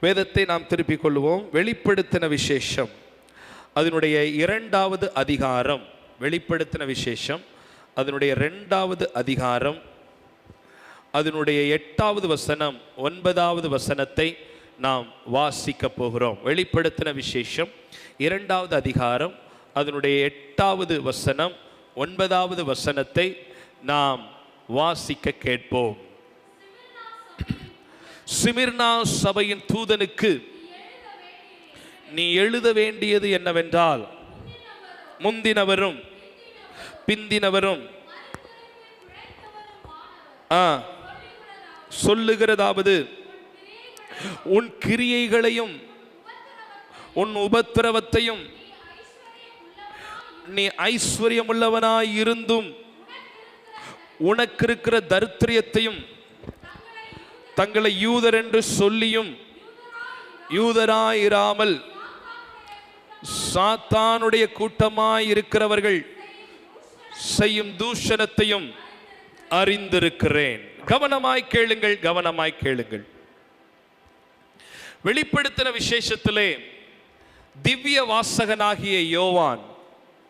வேதத்தை நாம் திருப்பிக் கொள்வோம். வெளிப்படுத்தின விசேஷம் அதனுடைய 2வது அதிகாரம். வெளிப்படுத்தின விசேஷம் அதனுடைய 2வது அதிகாரம், அதனுடைய 8வது வசனம் 9வது வசனத்தை நாம் வாசிக்க போகிறோம். வெளிப்படுத்தின விசேஷம் 2வது அதிகாரம் அதனுடைய 8வது வசனம் 9வது வசனத்தை நாம் வாசிக்க கேட்போம். சிமிர்னா சபையின் தூதனுக்கு நீ எழுத வேண்டியது என்னவென்றால், முந்தினவரும் பிந்தினவரும் சொல்லுகிறதாவது, உன் கிரியைகளையும் உன் உபத்திரவத்தையும் நீ ஐஸ்வர்யமுள்ளவனாய் இருந்தும் உனக்கு இருக்கிற தரித்திரியத்தையும் தங்களை யூதர் என்று சொல்லியும் யூதராயிராமல் சாத்தானுடைய கூட்டமாய் இருக்கிறவர்கள் செய்யும் தூஷணத்தையும் அறிந்திருக்கிறேன். கவனமாய் கேளுங்கள், கவனமாய் கேளுங்கள். வெளிப்படுத்தின விசேஷத்திலே திவ்ய வாசகனாகிய யோவான்,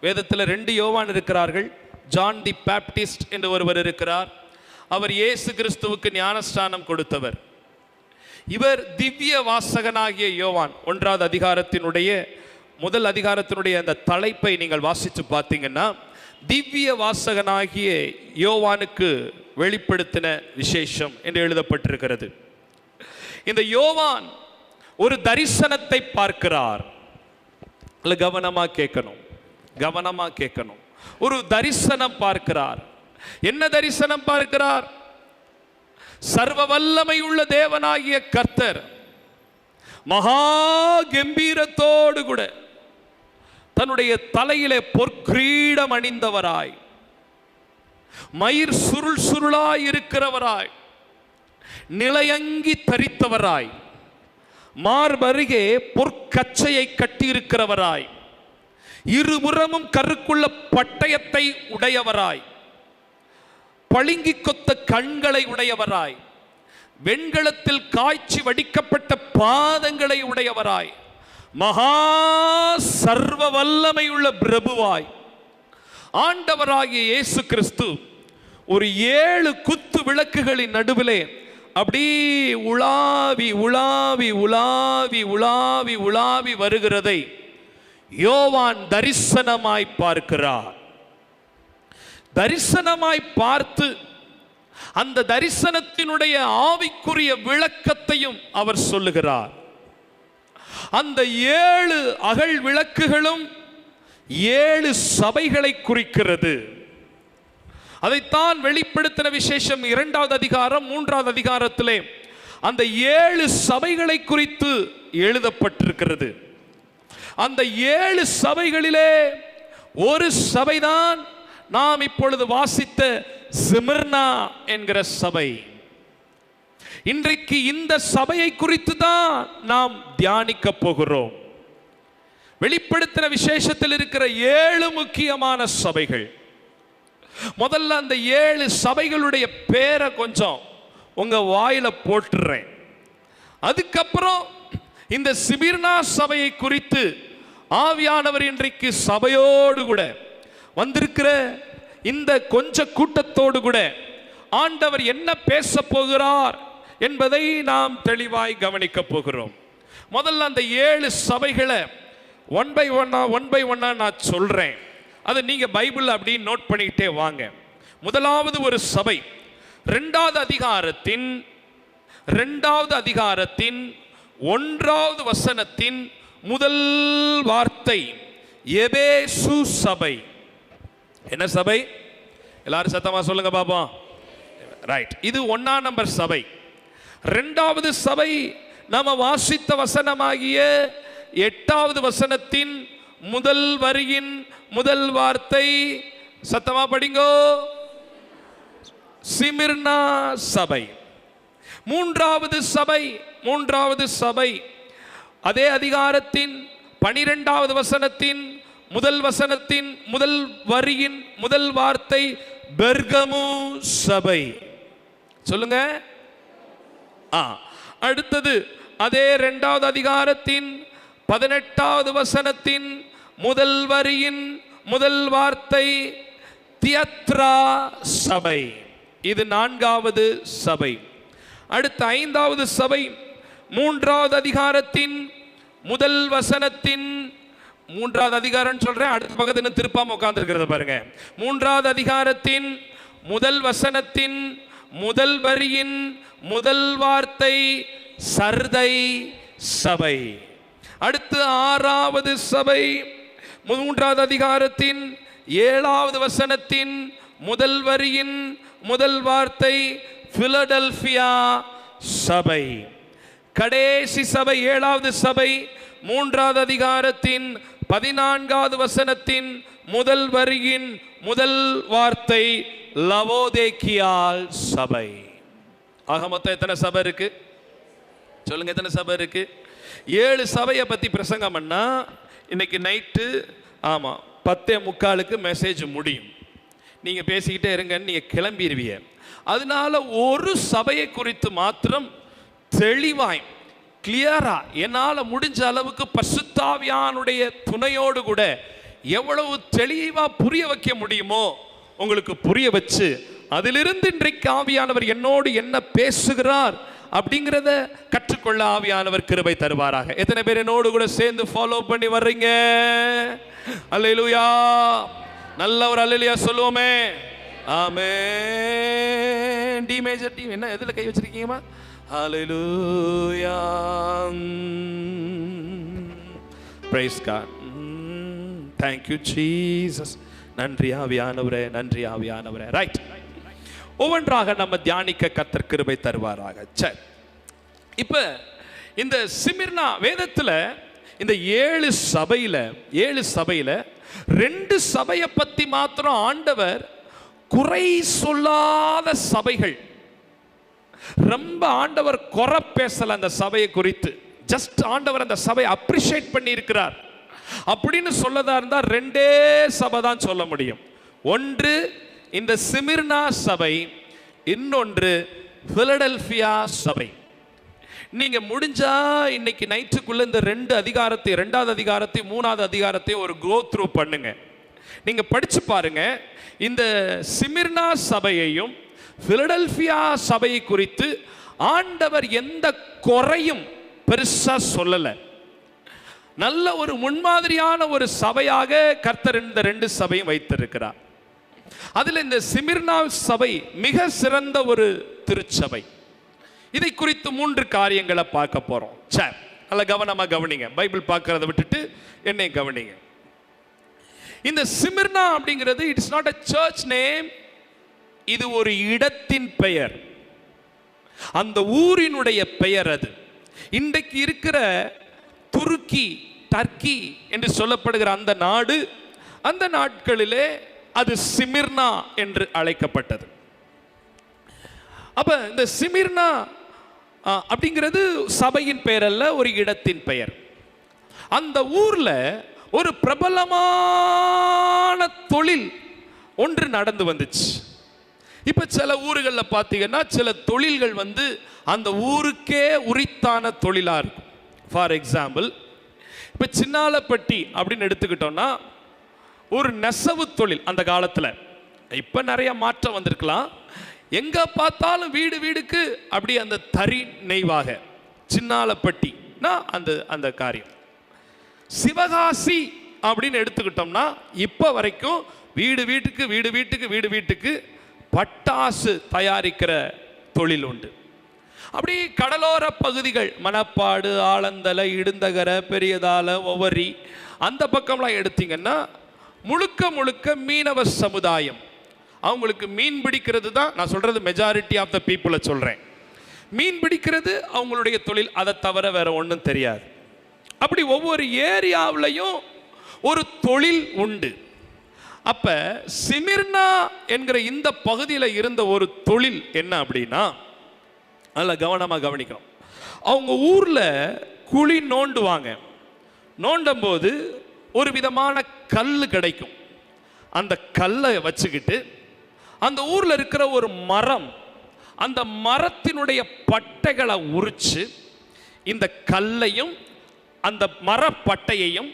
வேதத்தில் 2 யோவான் இருக்கிறார்கள். ஜான் தி பேப்டிஸ்ட் என்று ஒருவர் இருக்கிறார். அவர் இயேசு கிறிஸ்துவுக்கு ஞானஸ்நானம் கொடுத்தவர். இவர் திவ்ய வாசகனாகிய யோவான் 1வது அதிகாரத்தினுடைய முதல் அதிகாரத்தினுடைய அந்த தலைப்பை நீங்கள் வாசித்து பார்த்தீங்கன்னா, திவ்ய வாசகனாகிய யோவானுக்கு வெளிப்படுத்தின விசேஷம் என்று எழுதப்பட்டிருக்கிறது. இந்த யோவான் ஒரு தரிசனத்தை பார்க்கிறார். கவனமா கேட்கணும், கவனமா கேட்கணும். ஒரு தரிசனம் பார்க்கிறார். என்ன தரிசனம் பார்க்கிறார்? சர்வ வல்லமை உள்ள தேவனாகிய கர்த்தர் மகா கம்பீரத்தோடு கூட தன்னுடைய தலையிலே பொற்கிரீடம் அணிந்தவராய், மயிர் சுருள் சுருளாய் இருக்கிறவராய், நிலையங்கி தரித்தவராய், மார்பருகே பொற்கச்சையை கட்டியிருக்கிறவராய், இருபுறமும் கருக்குள்ள பட்டயத்தை உடையவராய், பளிங்கி கொத்த கண்களை உடையவராய், வெண்கலத்தில் காய்ச்சி வடிக்கப்பட்ட பாதங்களை உடையவராய், மகா சர்வ வல்லமையுள்ள பிரபுவாய் ஆண்டவராகிய இயேசு கிறிஸ்து ஒரு 7 குத்து விளக்குகளின் நடுவிலே அப்படி உலாவி உலாவி உலாவி உலாவி உலாவி வருகிறதை யோவான் தரிசனமாய் பார்க்கிறார். தரிசனமாய் பார்த்து அந்த தரிசனத்தினுடைய ஆவிக்குரிய விளக்கத்தையும் அவர் சொல்லுகிறார். அந்த 7 அகல் விளக்குகளும் 7 சபைகளை குறிக்கிறது. அதைத்தான் வெளிப்படுத்தின விசேஷம் 2வது அதிகாரம் 3வது அதிகாரத்திலே அந்த 7 சபைகளை குறித்து எழுதப்பட்டிருக்கிறது. அந்த 7 சபைகளிலே ஒரு சபைதான் நாம் இப்பொழுது வாசித்த சிமிர்னா என்கிற சபை. இன்றைக்கு இந்த சபையை குறித்து தான் நாம் தியானிக்க போகிறோம். வெளிப்படுத்தின விசேஷத்தில் இருக்கிற 7 முக்கியமான சபைகள். முதல்ல அந்த 7 சபைகளுடைய பேரை கொஞ்சம் உங்க வாயில போட்டுறேன். அதுக்கப்புறம் இந்த சிமிர்னா சபையை குறித்து ஆவியானவர் இன்றைக்கு சபையோடு கூட வந்திருக்கிற இந்த கொஞ்ச கூட்டத்தோடு கூட ஆண்டவர் என்ன பேச போகிறார் என்பதை நாம் தெளிவாய் கவனிக்க போகிறோம். முதல்ல அந்த 7 சபைகளை ஒன் பை ஒன்னா நான் சொல்றேன். அதை நீங்க பைபிள் அப்படி நோட் பண்ணிக்கிட்டே வாங்க. முதலாவது ஒரு சபை 2வது அதிகாரத்தின் 1வது வசனத்தின் முதல் வார்த்தை எபேசு சபை. என்ன சபை? எல்லாரும் சத்தமா சொல்லுங்க பாப்பா. ரைட், இது 1ஆம் நம்பர் சபை. 2வது சபை நாம வாசித்த வசனமாகிய 8வது வசனத்தின் முதல் வரியின் முதல் வார்த்தை, சத்தமா படிங்கோ, சிமிர்னா சபை. 3வது சபை அதே அதிகாரத்தின் 12வது வசனத்தின் முதல் வசனத்தின் முதல் வரியின் முதல் வார்த்தை பெர்கமு சபை. சொல்லுங்க. அடுத்தது அதே 2வது அதிகாரத்தின் 18வது வசனத்தின் முதல் வரியின் முதல் வார்த்தை தியத்ரா சபை. இது 4வது சபை. அடுத்த 5வது சபை 3வது அதிகாரத்தின் முதல் வசனத்தின் 3வது அதிகாரம் சொல்றேன், அடுத்த பக்கத்தில் திருப்பாம உட்கார்ந்து இருக்கிறத பாருங்க. 3வது அதிகாரத்தின் முதல் வசனத்தின் முதல் வரியின் முதல் வார்த்தை சர்தை சபை. அடுத்து 6வது சபை 3வது அதிகாரத்தின் 7வது வசனத்தின் முதல் வரியின் முதல் வார்த்தை பிலடெல்பியா சபை. கடைசி சபை 7வது சபை 3வது அதிகாரத்தின் 14வது வசனத்தின் முதல் வரியின் முதல் வார்த்தை லவோதேக்கியால் சபை. ஆக மொத்தம் எத்தனை சபை இருக்கு சொல்லுங்க? எத்தனை சபை இருக்கு? 7 சபையை பத்தி பிரசங்கம் பண்ணா இன்னைக்கு நைட்டு 10:45 மெசேஜ் முடியும். நீங்க பேசிக்கிட்டே இருங்கன்னு நீங்க கிளம்பிடுவீங்க. அதனால ஒரு சபையை குறித்து மாத்திரம் தெளிவாய் கிளியரா என்னால் முடிஞ்ச அளவுக்கு பரிசுத்த ஆவியானுடைய துணையோடு கூட எவ்வளவு தெளிவா புரிய வைக்க முடியுமோ உங்களுக்கு புரிய வச்சு, அதிலிருந்து இன்றைக்கு ஆவியானவர் என்னோடு என்ன பேசுகிறார் அப்படிங்கிறத கற்றுக்கொள்ள ஆவியானவர் கிருபை தருவாராக. எத்தனை பேர் என்னோடு கூட சேர்ந்து ஃபாலோ பண்ணி வர்றீங்க? அல்லேலூயா. நல்ல ஒரு அல்லேலூயா சொல்லுவோமே. ஆமென். டி மேஜர் டீம் என்ன எதுல கை வச்சிருக்கீங்கம்மா? அல்லேலூயா. Praise God. Thank you Jesus. நன்றி ஆவியானவரே, நன்றி ஆவியானவரே. ரைட், ஒவ்வொன்றாக நம்ம தியானிக்க கர்த்தர் கிருபை தருவாராக. சரி, இப்ப இந்த சிமிர்னா வேதத்துல இந்த 7 சபையில 2 சபையை பத்தி மாத்திரம் ஆண்டவர் குறை சொல்லாத சபைகள். ரொம்ப ஆண்டவர் குறை பேசல அந்த சபையை குறித்து. ஜஸ்ட் ஆண்டவர் அந்த சபையை அப்ரிஷியேட் பண்ணி இருக்கிறார். அப்படின்னு சொல்லதா இருந்தா 2 சபை தான் சொல்ல முடியும். ஒன்று இந்த சிமிர்னா சபை, இன்னொன்று பிலடெல்பியா சபை. நீங்க முடிஞ்சா இன்னைக்கு நைட்டுக்குள்ள இந்த 2 அதிகாரத்தை, 2வது அதிகாரத்தை 3வது அதிகாரத்தை ஒரு கோ த்ரூ பண்ணுங்க. நீங்க படிச்சு பாருங்க. இந்த சிமிர்னா சபையையும் பிலடெல்பியா சபையை குறித்து ஆண்டவர் எந்த குறையும் பெருசா சொல்லல. நல்ல ஒரு முன்மாதிரியான ஒரு சபையாக கர்த்தர் இந்த 2 சபையும் வைத்திருக்கிறார். அதுல இந்த சிமிர்னா சபை மிக சிறந்த ஒரு திருச்சபை. இதை குறித்து 3 காரியங்களை பார்க்க போறோம். சரி, நல்ல கவனமா கவனிங்க. பைபிள் பார்க்கறத விட்டுட்டு என்னை கவனிங்க. இந்த சிமிர்னா அப்படிங்கிறது it's not a church name. இது ஒரு இடத்தின் பெயர், அந்த ஊரினுடைய பெயர். அது இன்றைக்கு இருக்கிற துருக்கி, டர்க்கி என்று சொல்லப்படுகிற அந்த நாடு, அந்த நாட்களிலே அது சிமிர்னா என்று அழைக்கப்பட்டது. அப்ப இந்த சிமிர்னா அப்படிங்கிறது சபையின் பெயர் அல்ல, ஒரு இடத்தின் பெயர். அந்த ஊர்ல ஒரு பிரபலமான தொழில் ஒன்று நடந்து வந்துச்சு. இப்ப சில ஊர்களில் பார்த்தீங்கன்னா சில தொழில்கள் அந்த ஊருக்கே உரித்தான தொழிலா இருக்கும். ஃபார் எக்ஸாம்பிள், இப்ப சின்னாலப்பட்டி அப்படின்னு எடுத்துக்கிட்டோம்னா ஒரு நெசவு தொழில் அந்த காலத்துல. இப்ப நிறைய மாற்றம் வந்திருக்கலாம். எங்க பார்த்தாலும் வீடு வீடுக்கு அப்படி அந்த தறி நெய்வாக சின்னாலப்பட்டினா அந்த காரியம். சிவகாசி அப்படின்னு எடுத்துக்கிட்டோம்னா இப்ப வரைக்கும் வீடு வீட்டுக்கு பட்டாசு தயாரிக்கிற தொழில் உண்டு. அப்படி கடலோர பகுதிகள் மணப்பாடு, ஆலந்தலை, இடுந்தகரை, பெரியதால, ஒவரி அந்த பக்கம்லாம் எடுத்தீங்கன்னா முழுக்க முழுக்க மீனவ சமுதாயம். அவங்களுக்கு மீன் பிடிக்கிறது தான் நான் சொல்றது. மெஜாரிட்டி ஆஃப் த பீப்புளை சொல்றேன். மீன் பிடிக்கிறது அவங்களுடைய தொழில். அதை தவிர வேற ஒன்றும் தெரியாது. அப்படி ஒவ்வொரு ஏரியாவிலையும் ஒரு தொழில் உண்டு. அப்ப சிமிர்னா என்கிற இந்த பகுதியில் இருந்த ஒரு தொழில் என்ன அப்படின்னா, நல்ல கவனமா கவனிக்கணும். அவங்க ஊர்ல குழி நோண்டுவாங்க. நோண்டும் போது ஒரு விதமான கல் கிடைக்கும். அந்த கல்லை வச்சுக்கிட்டு அந்த ஊர்ல இருக்கிற ஒரு மரம், அந்த மரத்தினுடைய பட்டைகளை உரிச்சு இந்த கல்லையும் அந்த மரப்பட்டையையும்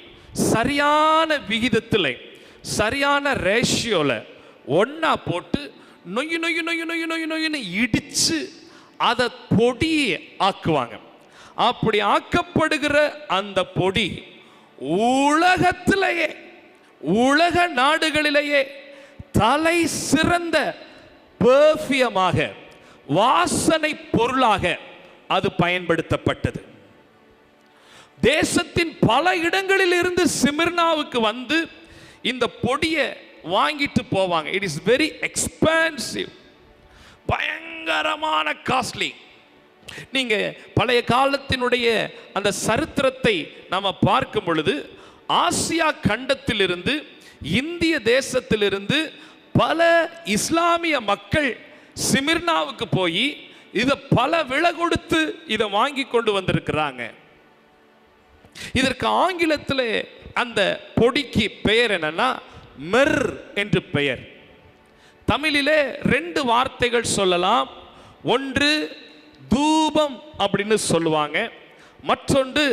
சரியான விகிதத்தில், சரியான ரேஷியோல ஒன்னா போட்டு நொய்யு நொய்யு நொய்யு நொய்யு நொய்யு நொய்யுன்னு இடிச்சு அதை பொடியை ஆக்குவாங்க. அப்படி ஆக்கப்படுகிற அந்த பொடி உலகத்திலேயே, உலக நாடுகளிலேயே தலை சிறந்த பெர்ஃபியமாக, வாசனை பொருளாக அது பயன்படுத்தப்பட்டது. தேசத்தின் பல இடங்களில் இருந்து சிமிர்னாவுக்கு வந்து இந்த பொடியை வாங்கிட்டு போவாங்க. இட் இஸ் வெரி எக்ஸ்பென்சிவ், பயங்கரமான காஸ்ட்லி. நீங்க பழைய காலத்தினுடைய அந்த சரித்திரத்தை நாம பார்க்கும் பொழுது, ஆசியா கண்டத்திலிருந்து, இந்திய தேசத்திலிருந்து பல இஸ்லாமிய மக்கள் சிமிர்னாவுக்கு போய் இதை பல விலை கொடுத்து இதை வாங்கி கொண்டு வந்திருக்கிறாங்க. இதற்கு ஆங்கிலத்தில் அந்த பொடிக்கு பெயர் என்னன்னா மெர் என்று பெயர். தமிழிலே 2 வார்த்தைகள் சொல்லலாம். ஒன்று தூபம் அப்படின்னு சொல்லுவாங்க, மற்றொன்று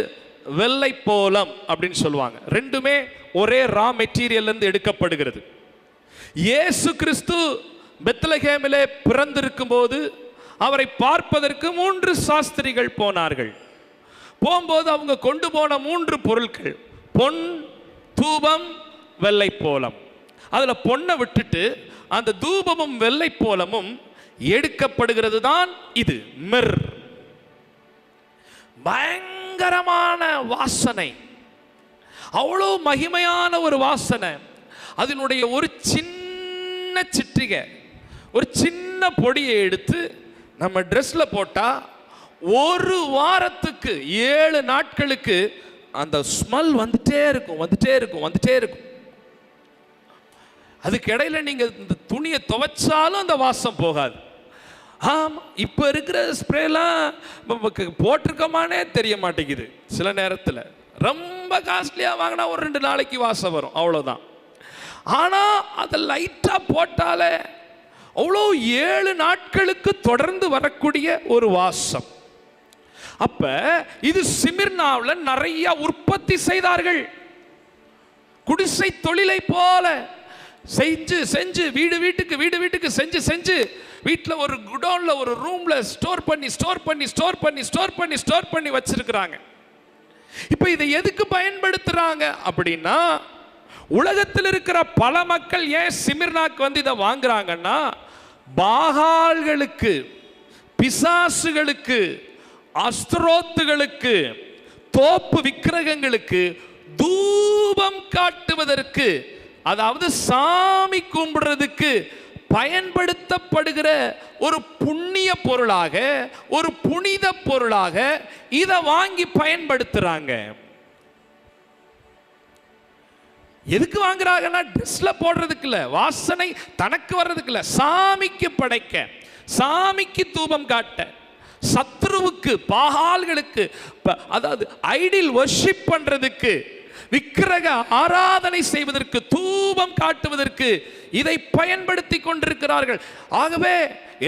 வெள்ளை போலம் அப்படின்னு சொல்லுவாங்க. ரெண்டுமே ஒரே ரா மெட்டீரியல் இருந்து எடுக்கப்படுகிறது. இயேசு கிறிஸ்து பெத்லகேமிலே பிறந்திருக்கும் போது அவரை பார்ப்பதற்கு 3 சாஸ்திரிகள் போனார்கள். போகும்போது அவங்க கொண்டு போன 3 பொருட்கள் பொன், தூபம், வெள்ளை போலம். அதுல பொன்னை விட்டுட்டு அந்த தூபமும் வெள்ளை போலமும் எடுக்கப்படுகிறது தான் இது மிர். பயங்கரமான வாசனை, அவ்வளோ மகிமையான ஒரு வாசனை. அதனுடைய ஒரு சின்ன சிட்டிகை, ஒரு சின்ன பொடியை எடுத்து நம்ம ட்ரெஸ்ல போட்டா 1 வாரத்துக்கு 7 நாட்களுக்கு அந்த ஸ்மெல் வந்துட்டே இருக்கும், வந்துட்டே இருக்கும், வந்துட்டே இருக்கும். அதுக்கு இடையில நீங்க இந்த துணியை துவைச்சாலும் அந்த வாசம் போகாது. ஆமா, இப்ப இருக்கிற ஸ்ப்ரேலாம் போட்டிருக்கமானே தெரிய மாட்டேங்குது. சில நேரத்தில் ரொம்ப காஸ்ட்லியா வாங்கினா ஒரு 2 நாளைக்கு வாசம் வரும், அவ்வளவுதான். ஆனா அதை லைட்டா போட்டாலே அவ்வளோ 7 நாட்களுக்கு தொடர்ந்து வரக்கூடிய ஒரு வாசம். அப்ப இது சிமிர்னாவில் நிறைய உற்பத்தி செய்தார்கள். குடிசை தொழிலை போல செஞ்சு செஞ்சு வீடு வீட்டுக்கு செஞ்சு செஞ்சு வீட்டில் ஒரு குடோன்ல ஒரு ரூம்ல ஸ்டோர் பண்ணி வச்சிருக்கிறாங்க. இப்ப இதை எதுக்கு பயன்படுத்துறாங்க அப்படின்னா, உலகத்தில் இருக்கிற பல மக்கள் ஏன் சிமிர்னாக்கு வந்து இதை வாங்குறாங்கன்னா, பாகால்களுக்கு, பிசாசுகளுக்கு, அஸ்திரோத்துகளுக்கு, தோப்பு விக்கிரகங்களுக்கு தூபம் காட்டுவதற்கு, அதாவது சாமி கும்பிடுறதுக்கு பயன்படுத்தப்படுகிற ஒரு புண்ணிய பொருளாக, ஒரு புனித பொருளாக இதை வாங்கி பயன்படுத்துறாங்க. எதுக்கு வாங்குறாங்கன்னா, ட்ரெஸ்ல போடுறதுக்கு இல்ல, வாசனை தனக்கு வர்றதுக்கு இல்ல, சாமிக்கு படைக்க, சாமிக்கு தூபம் காட்ட, சத்ருவுக்கு, பாகால்களுக்கு, அதாவது ஐடில் வர்ஷிப் பண்றதுக்கு, விக்கிரக ஆராதனை செய்வதற்கு, தூபம் காட்டுவதற்கு இதை பயன்படுத்தி கொண்டிருக்கிறார்கள். ஆகவே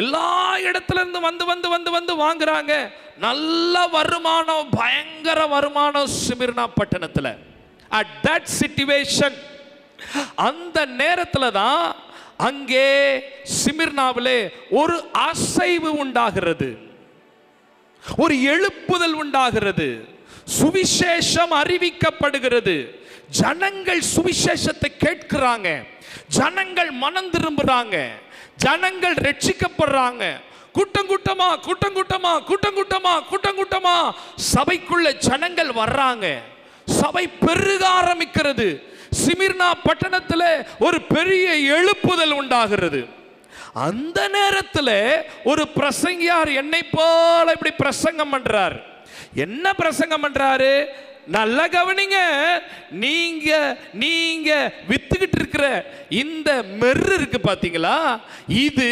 எல்லா இடத்துல இருந்து வந்து வந்து வந்து வந்து வாங்குறாங்க. நல்ல வருமானம், பயங்கர வருமானம் சிமிர்னா பட்டணத்தில். At that situation, அந்த நேரத்தில் தான் அங்கே சிமிர்னாவிலே ஒரு அசைவு உண்டாகிறது, ஒரு எழுப்புதல் உண்டாகிறது, சுவிசேஷம் அறிவிக்கப்படுகிறது. ஜனங்கள் சுவிசேஷத்தை கேட்கிறாங்க, ஜனங்கள் மனம் திரும்புறாங்க, ஜனங்கள் ரட்சிக்கப்படுறாங்க. கூட்டம் கூட்டமா கூட்டம் கூட்டமா கூட்டம் கூட்டமா கூட்டம் கூட்டமா சபைக்குள்ள ஜனங்கள் வர்றாங்க. சபை பெருக ஆரம்பிக்கிறது. சிமிர்னா பட்டணத்தில் ஒரு பெரிய எழுப்புதல் உண்டாகிறது. அந்த நேரத்தில் ஒரு பிரசங்கியார் என்னை போல இப்படி பிரசங்கம் பண்றார். என்ன பிரசங்கம் பண்றாரு? நல்ல கவனிங்க. நீங்க நீங்க வித்துக்கிட்டு இருக்கிற இந்த மெர்ரு இருக்கு பாத்தீங்களா, இது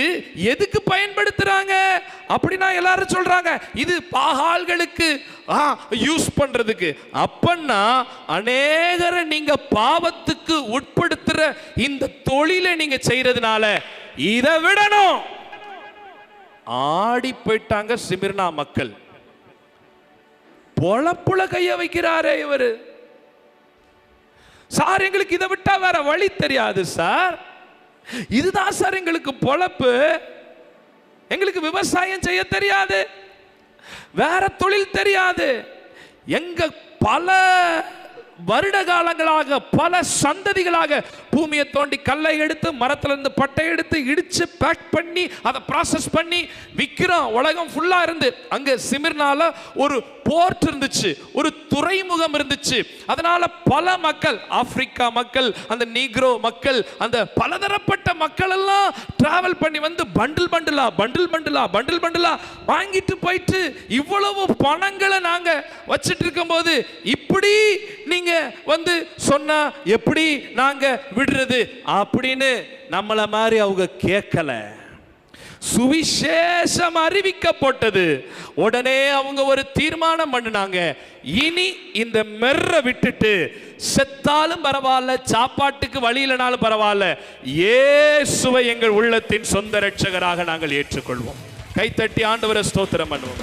எதுக்கு பயன்படுத்துறாங்க அப்படின்னா எல்லாரும் சொல்றாங்க இது பாகால்களுக்கு யூஸ் பண்றதுக்கு. அப்பன்னா அநேகரை நீங்க பாவத்துக்கு உட்படுத்துற இந்த தொழிலை நீங்க செய்யறதுனால இதை விடணும். ஆடி போயிட்டாங்க சிமிர்னா மக்கள். பொழப்புல கைய வைக்கிறாரே இவரு. சார் எங்களுக்கு இதை விட்டா வேற வழி தெரியாது சார், இதுதான் சார் எங்களுக்கு பொழப்பு, எங்களுக்கு விவசாயம் செய்ய தெரியாது, வேற தொழில் தெரியாது. எங்க பல வருட காலங்களாக பல சந்ததிகளாக பூமியை தோண்டி கல்லை எடுத்து மரத்துல இருந்து பட்டை எடுத்து இடிச்சு பேக் பண்ணி அதை ப்ராசஸ் பண்ணி விற்கிறோம். உலகம் ஃபுல்லா இருந்து அங்க சிமிர்னால ஒரு போர்ட் இருந்துச்சு, ஒரு துறைமுகம் இருந்துச்சு. அதனால பல மக்கள், ஆப்பிரிக்கா மக்கள், அந்த நீக்ரோ மக்கள், அந்த பலதரப்பட்ட மக்கள் எல்லாம் டிராவல் பண்ணி வந்து பண்டில் பண்டிலா பண்டில் பண்டிலா பண்டில் பண்டிலா வாங்கிட்டு போயிட்டு இவ்வளவு பணங்களை நாங்க வச்சிட்டு இருக்கும் போது இப்படி நீங்க வந்து சொன்னா எப்படி நாங்க விடுறது அப்படின்னு நம்மள மாதிரி அவங்க கேட்கல. சுவிசேஷம் அறிவிக்கப்பட்டது. உடனே அவங்க ஒரு தீர்மானம் பண்ணினாங்க, இனி இந்த மெர்ற விட்டுட்டு செத்தாலும் பரவாயில்ல, சாப்பாட்டுக்கு வழியிலனாலும் பரவாயில்ல, இயேசுவை எங்கள் உள்ளத்தின் சொந்த ரட்சகராக நாங்கள் ஏற்றுக்கொள்வோம். கைத்தட்டி ஆண்டவரை ஸ்தோத்திரம் பண்ணுவோம்.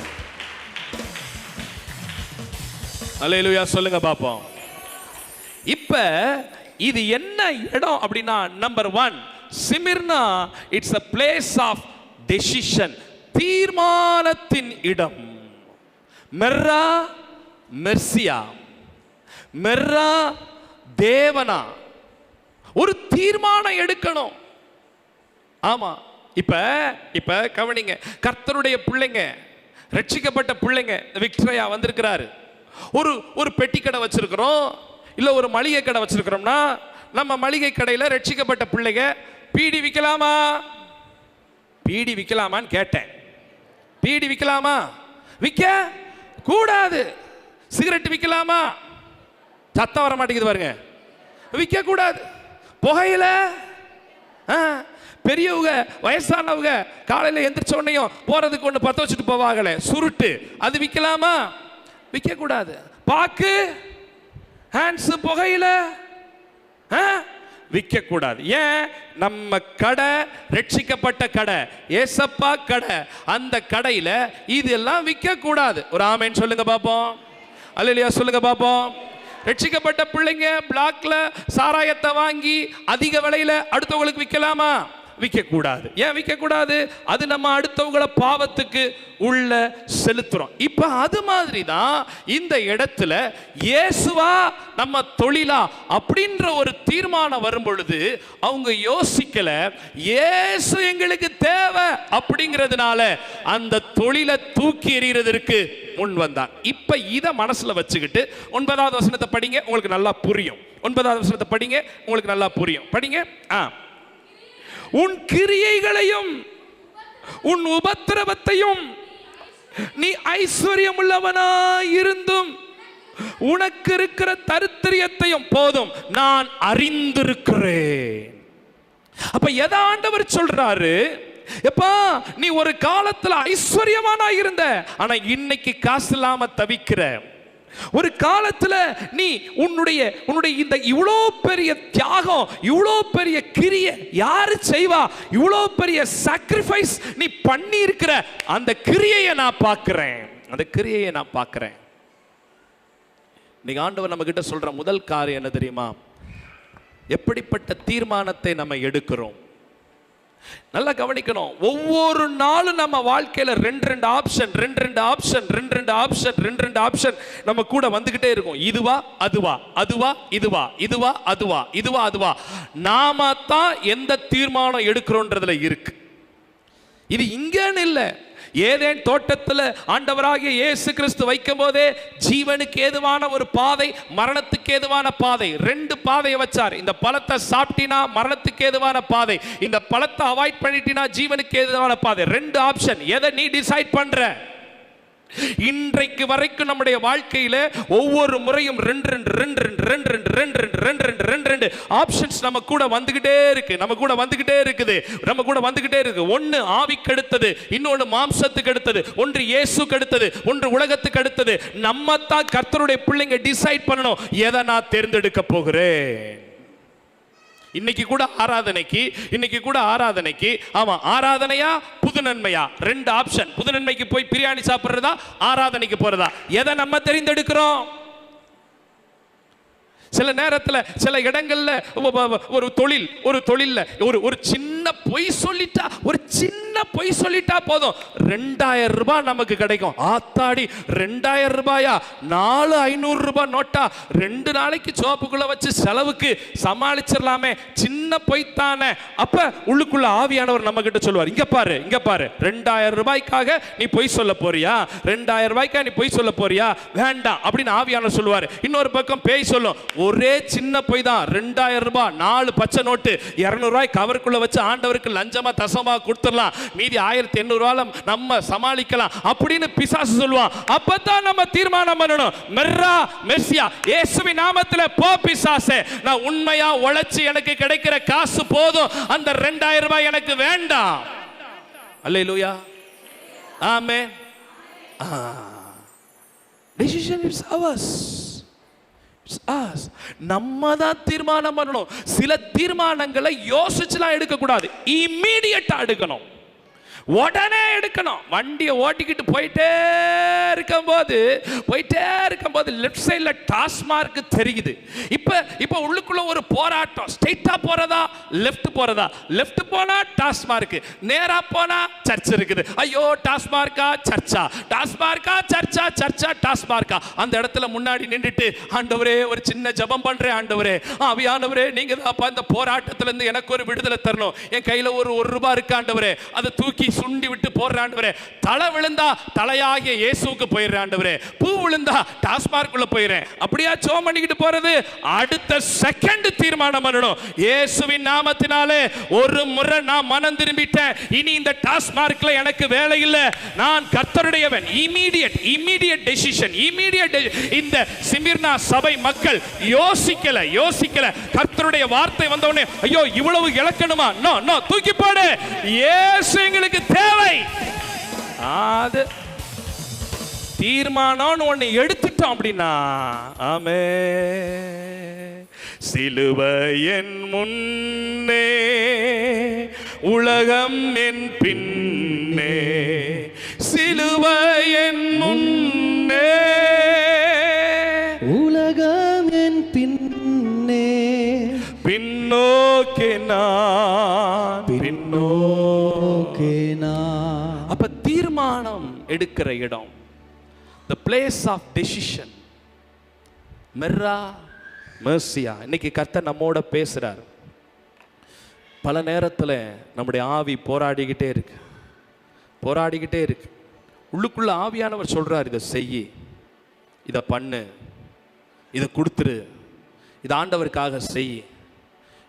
அல்லேலூயா சொல்லுங்க பாப்போம். இப்ப இது என்ன இடம் அப்படின்னா, number 1 Smyrna it's a place of decision, தீர்மானத்தின் இடம். மெர்ரா மெர்சியா, மெர்ரா தேவனா, ஒரு தீர்மானம் எடுக்கணும். ஆமா, இப்ப கவனிங்க, கர்த்தருடைய பிள்ளைங்க, ரட்சிக்கப்பட்ட பிள்ளைங்க, விக்டரியா வந்திருக்கிறாரு. ஒரு பெட்டி கடை வச்சிருக்கிறோம், இல்ல ஒரு மளிகை கடை வச்சிருக்கிறோம்னா, நம்ம மளிகை கடையில் ரட்சிக்கப்பட்ட பிள்ளைங்க பீடி விற்கலாமா? பீடி விற்கலாமான்னு கேட்டேன். பீடி விற்கலாமா? விற்க கூடாது. சிகரெட் விற்கலாமா? சத்தம் வர மாட்டேங்குது பாருங்க. விற்க கூடாது. புகையில பெரியவங்க வயசானவங்க காலையில் எந்திரிச்ச உடனே போறதுக்கு ஒன்று பற்ற வச்சுட்டு போவாங்களே சுருட்டு, அது விற்கலாமா? விற்க கூடாது. பாக்கு, ஹேண்ட்ஸ், புகையில விற்க கூடாது. ஏன்? நம்ம கடை ரட்சிக்கப்பட்ட கடை, ஏசப்பா கடை. அந்த கடையில இதெல்லாம் விற்க கூடாது. ஒரு ஆமென் சொல்லுங்க பாப்போம். அல்லேலூயா சொல்லுங்க பாப்போம். ரட்சிக்கப்பட்ட பிள்ளைங்க பிளாக்ல சாராயத்தை வாங்கி அதிக விலையில அடுத்தவங்களுக்கு விற்கலாமா? விற்க கூடாது. ஏன் விற்க கூடாது? அது நம்ம அடுத்தவங்கள பாவத்துக்கு உள்ள செலுத்துறோம். இப்ப அது மாதிரி தான் இந்த இடத்துல இயேசுவா நம்ம தொழிலா அப்படின்ற ஒரு தீர்மானம் வரும் பொழுது அவங்க யோசிக்கல, இயேசு எங்களுக்கு தேவை அப்படிங்கிறதுனால அந்த தொழிலை தூக்கி எறிகிறதற்கு முன் வந்தார். இப்ப இத மனசுல வச்சுக்கிட்டு 9வது வசனத்தை படிங்க, உங்களுக்கு நல்லா புரியும். 9வது வசனத்தை படிங்க, உங்களுக்கு நல்லா புரியும். படிங்க. உன் கிரியைகளையும் உன் உபத்திரவத்தையும் நீ ஐஸ்வர்யம் உள்ளவனாய் இருந்தும் உனக்கு இருக்கிற தரித்திரியத்தையும் போதும் நான் அறிந்திருக்கிறேன். அப்ப எதை ஆண்டவர் சொல்றாரு? எப்பா, நீ ஒரு காலத்துல ஐஸ்வர்யமானா இருந்த, ஆனா இன்னைக்கு காசு இல்லாம தவிக்கிற. ஒரு காலத்துல நீ உன்னுடைய இந்த இவ்வளோ பெரிய தியாகம், இவ்வளோ பெரிய கிரியை யாரு செய்வா? இவ்வளோ பெரிய சாக்ரிஃபைஸ் நீ பண்ணி இருக்கிற அந்த கிரியையை நான் பார்க்கிறேன், அந்த கிரியையை நான் பார்க்கிறேன். நீங்க ஆண்டவர் நம்ம கிட்ட சொல்ற முதல் காரியம் என்ன தெரியுமா? எப்படிப்பட்ட தீர்மானத்தை நம்ம எடுக்கிறோம். நல்லா கவனிக்கணும். ஒவ்வொரு நாளும் நம்ம வாழ்க்கையில ரெண்டு ஆப்ஷன் நம்ம கூட வந்துகிட்டே இருக்கும். இதுவா அதுவா, அதுவா இதுவா, இதுவா அதுவா, இதுவா அதுவா. நாம தான் எந்த தீர்மானம் எடுக்கிறோன்றதுல இருக்கு. இது இங்கன்னு இல்லை, ஏதேன் தோட்டத்தில் ஆண்டவராகிய இயேசு கிறிஸ்து வைக்கும் போதே ஜீவனுக்கு ஏதுவான ஒரு பாதை, மரணத்துக்கு ஏதுவான பாதை, 2 பாதையை வச்சார். இந்த பழத்தை சாப்பிட்டினா மரணத்துக்கு ஏதுவான பாதை, இந்த பழத்தை அவாய்ட் பண்ணிட்டினா ஜீவனுக்கு ஏதுவான பாதை. 2 ஆப்ஷன். எதை நீ டிசைட் பண்ற? இன்றைக்கு வரைக்கும் நம்முடைய வாழ்க்கையில ஒவ்வொரு முறையும் 2 ஆப்ஷன்ஸ் நம்ம கூட வந்துகிட்டே இருக்கு, நம்ம கூட வந்துகிட்டே இருக்கு. ஒன்னு ஆவிக்கு அடுத்தது, இன்னொன்னு மாம்சத்துக்கு அடுத்தது, ஒன்று இயேசுக்கு அடுத்தது, ஒன்று உலகத்துக்கு அடுத்தது. நம்ம தான் கர்த்தருடைய பிள்ளைங்க டிசைட் பண்ணணும், எதை நான் தேர்ந்தெடுக்க போகிறேன். இன்னைக்கு கூட ஆராதனைக்கு ஆமா, ஆராதனையா புது நன்மையா? ரெண்டு ஆப்ஷன். புது நன்மைக்கு போய் பிரியாணி சாப்பிடுறதா, ஆராதனைக்கு போறதா? எதை நம்ம தெரிந்தெடுக்கிறோம்? சில நேரத்தில் சில இடங்கள்ல ஒரு தொழில்ல ஒரு சின்ன பொய் சொல்லிட்டா போதும், 2000 ரூபாய் நமக்கு கிடைக்கும். ஆத்தாடி, 2000 ரூபாயா? 4,500 ரூபாய் நோட்டா? 2 நாளைக்கு சோப்புக்குள்ள வச்சு செலவுக்கு சமாளிச்சிடலாமே, சின்ன பொய்த்தானே. அப்ப உள்ளுக்குள்ள ஆவியானவர் நம்ம கிட்ட சொல்லுவார், இங்க பாரு 2000 ரூபாய்க்காக நீ பொய் சொல்ல போறியா? 2000 ரூபாய்க்காக நீ பொய் சொல்ல போறியா? வேண்டாம் அப்படின்னு ஆவியானவர் சொல்லுவார். இன்னொரு பக்கம் பேய் சொல்லும், ஒரே சின்ன பொய் தான், 2000 ரூபாய் 4 பச்சை நோட்டு 200 ரூபாய் கவருக்குள்ள வச்சு ஆண்டவருக்கு லஞ்சமா தசமா கொடுத்துடலாம், மீதி 1800 ரூபாய் நம்ம சமாளிக்கலாம் அப்படின்னு பிசாசு சொல்லுவான். அப்பதான் நம்ம தீர்மானம் பண்ணணும், மெர்ரா மெர்சியா இயேசுவின் நாமத்தில் போ பிசாசே, நான் உண்மையா உழைச்சு எனக்கு கிடைக்கிற காசு போதும், அந்த 2000 ரூபாய் எனக்கு வேண்டாம். அல்லேலூயா, ஆமென். Decision is ours. நம்ம தான் தீர்மானம் பண்ணணும். சில தீர்மானங்களை யோசிச்சுலாம் எடுக்க கூடாது, இம்மீடியட்டா எடுக்கணும், உடனே எடுக்கணும். வண்டியை ஓட்டிக்கிட்டு போயிட்டே இருக்கும்போது லெஃப்ட் சைட்ல டாஸ்மார்க் தெரியுது. இப்ப உள்ளுக்குள்ள ஒரு போராட்டம், ஸ்ட்ரைட்டா போறதா லெஃப்ட் போறதா? லெஃப்ட் போனா டாஸ்மார்க், நேரா போனா சர்ச் இருக்குது. ஐயோ, டாஸ்மார்க்கா சர்ச்சா, டாஸ்மார்க்கா சர்ச்சா, சர்ச்சா டாஸ்மார்க்கா? அந்த இடத்துல முன்னாடி நின்றுட்டு, ஆண்டவரே ஒரு சின்ன ஜெபம் பண்றேன், ஆண்டவரே ஆவியானவரே நீங்க தான் இந்த போராட்டத்துல இருந்து எனக்கு ஒரு விடுதலை தரணும், என் கையில ஒரு ரூபாய் இருக்கு ஆண்டவரே, அதை தூக்கி சுண்டி விட்டு போடுற ஆண்டவரே, தலை விழுந்தா தலையாகிய இயேசுவுக்கு போயிடுற ஆண்டவரே, பூ விழுந்தா டாஸ்மார்க்குள்ள போயிடுறேன். அப்படியா ஜெபம் பண்ணிக்கிட்டு போறது? அடுத்த செகண்ட் தீர்மானம் பண்ணணும், இயேசுவின் நாமத்தினாலே ஒரு முறை நான் மனம் திரும்பிட்டேன், இனி இந்த டாஸ்மார்க்ல எனக்கு வேலை இல்லை, நான் கர்த்தருடையவன். Immediate decision. இந்த சிமிர்னா சபை மக்கள் யோசிக்கல. கர்த்தருடைய வார்த்தை வந்தவனே, ஐயோ இவ்வளவு இலக்கணுமா? நோ, தூக்கி போடு, இயேசு எங்களுக்கு தேவை. அது தீர்மானம் ஒன்னு எடுத்துட்டோம் அப்படின்னா, ஆமே. சிலுவை என் முன்னே, உலகம் என் பின்னே, சிலுவை என் முன்னே, உலகம் என் பின்னே, பின்னோக்கே நான். அப்ப தீர்மானம் எடுக்கிற இடம், the place of decision. மெர்ரா மெர்சியா. இன்னைக்கு கர்த்தர் நம்மோட பேசுறார். பல நேரத்தில் நம்முடைய ஆவி போராடிக்கிட்டே இருக்கு. உள்ளுக்குள்ள ஆவியானவர் சொல்றார், இதை செய், இதை பண்ணு, இதை கொடுத்துரு, இது ஆண்டவருக்காக செய்.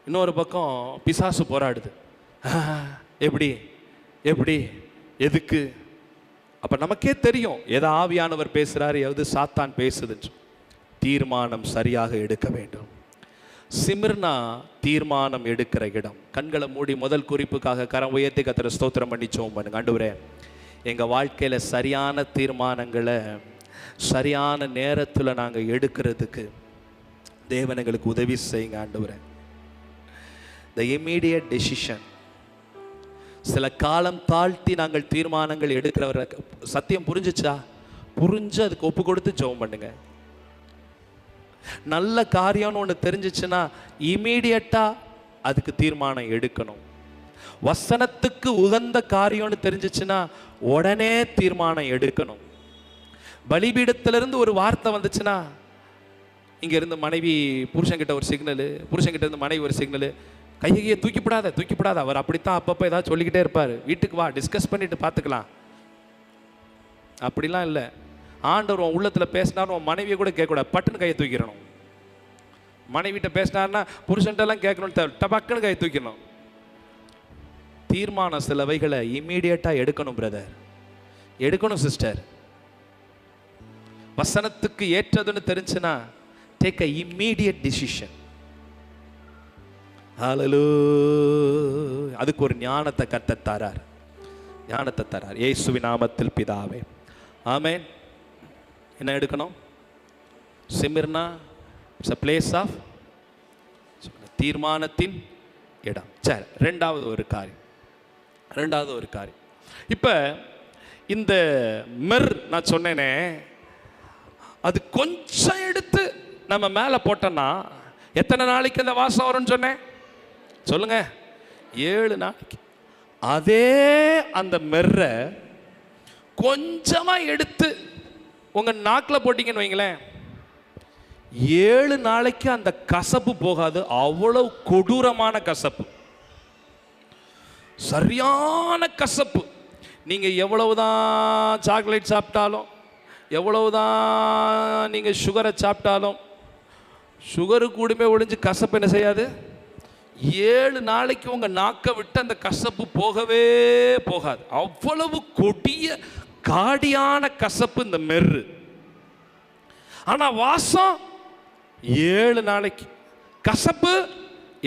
இன்னொரு பக்கம் பிசாசு போராடுது, எப்படி எதுக்கு? அப்ப நமக்கே தெரியும் எதை ஆவியானவர் பேசுறாரு, எது சாத்தான் பேசுது. தீர்மானம் சரியாக எடுக்க வேண்டும். சிமிர்னா தீர்மானம் எடுக்கிற இடம். கண்களை மூடி முதல் குறிப்புக்காக கரம் உயர்த்தி கர்த்தரை ஸ்தோத்திரம் பண்ணி ஜெபம் பண்ணுங்க. ஆண்டவரே, எங்க வாழ்க்கையில சரியான தீர்மானங்களை சரியான நேரத்தில் நாங்கள் எடுக்கிறதுக்கு தேவன் எங்களுக்கு உதவி செய்யுங்க ஆண்டவரே. the immediate decision. சில காலம் தாழ்த்தி நாங்கள் தீர்மானங்கள் எடுக்கிறவர சத்தியம் புரிஞ்சுச்சா? புரிஞ்சு அதுக்கு ஒப்பு கொடுத்து ஜெபம் பண்ணுங்க. நல்ல காரியம்னு ஒன்று தெரிஞ்சிச்சுன்னா இமீடியட்டா அதுக்கு தீர்மானம் எடுக்கணும். வசனத்துக்கு உகந்த காரியம்னு தெரிஞ்சிச்சுன்னா உடனே தீர்மானம் எடுக்கணும். பலிபீடத்திலிருந்து ஒரு வார்த்தை வந்துச்சுன்னா, இங்க இருந்து மனைவி புருஷன்கிட்ட ஒரு சிக்னலு, புருஷன்கிட்ட இருந்து மனைவி ஒரு சிக்னலு, கையை தூக்கிப்படாத. அவர் அப்படித்தான் அப்பப்போ ஏதாவது சொல்லிக்கிட்டே இருப்பார். வீட்டுக்கு வா, டிஸ்கஸ் பண்ணிட்டு பார்த்துக்கலாம். அப்படிலாம் இல்லை. ஆண்டவர் உன் உள்ளத்தில் பேசினார், உன் மனைவியை கூட கேட்கக்கூடாது, பட்டுன்னு கையை தூக்கிடணும். மனைவிட்ட பேசினார்னா புருஷன்ட்டெல்லாம் கேட்கணும், டபக்குன்னு கையை தூக்கிடணும். தீர்மானம் சிலவைகளை இம்மீடியட்டாக எடுக்கணும் பிரதர், எடுக்கணும் சிஸ்டர். வசனத்துக்கு ஏற்றதுன்னு தெரிஞ்சுன்னா டேக் அ இம்மீடியட் டிசிஷன். ஹல்லேலூயா. அதுக்கு ஒரு ஞானத்தை கர்த்தர் தரார், ஞானத்தை தரார். இயேசுவின் நாமத்தில் பிதாவே, ஆமென். என்ன எடுக்கணும்? Smyrna it's a place of தீர்மானத்தின் இடம். சரி, ரெண்டாவது ஒரு காரியம் இப்போ இந்த நான் சொன்னேனே, அது கொஞ்சம் எடுத்து நம்ம மேலே போட்டோன்னா எத்தனை நாளைக்கு அந்த வாசம் வரும்னு சொன்னேன் சொல்லுங்க? 7 நாளைக்கு. அதே அந்த மெர்ரை கொஞ்சமாக எடுத்து உங்கள் நாக்கில் போட்டிங்கன்னு வைங்களேன், 7 நாளைக்கு அந்த கசப்பு போகாது. அவ்வளவு கொடூரமான கசப்பு, சரியான கசப்பு. நீங்கள் எவ்வளவுதான் சாக்லேட் சாப்பிட்டாலும், எவ்வளவுதான் நீங்கள் சுகரை சாப்பிட்டாலும், சுகரு கூடமே ஒழிஞ்சு கசப்பு என்ன செய்யாது. 7 நாளைக்கு உங்கள் நாக்கை விட்டு அந்த கசப்பு போகவே போகாது. அவ்வளவு கொடிய காடியான கசப்பு இந்த மெர்ரு. ஆனால் வாசம் 7 நாளைக்கு, கசப்பு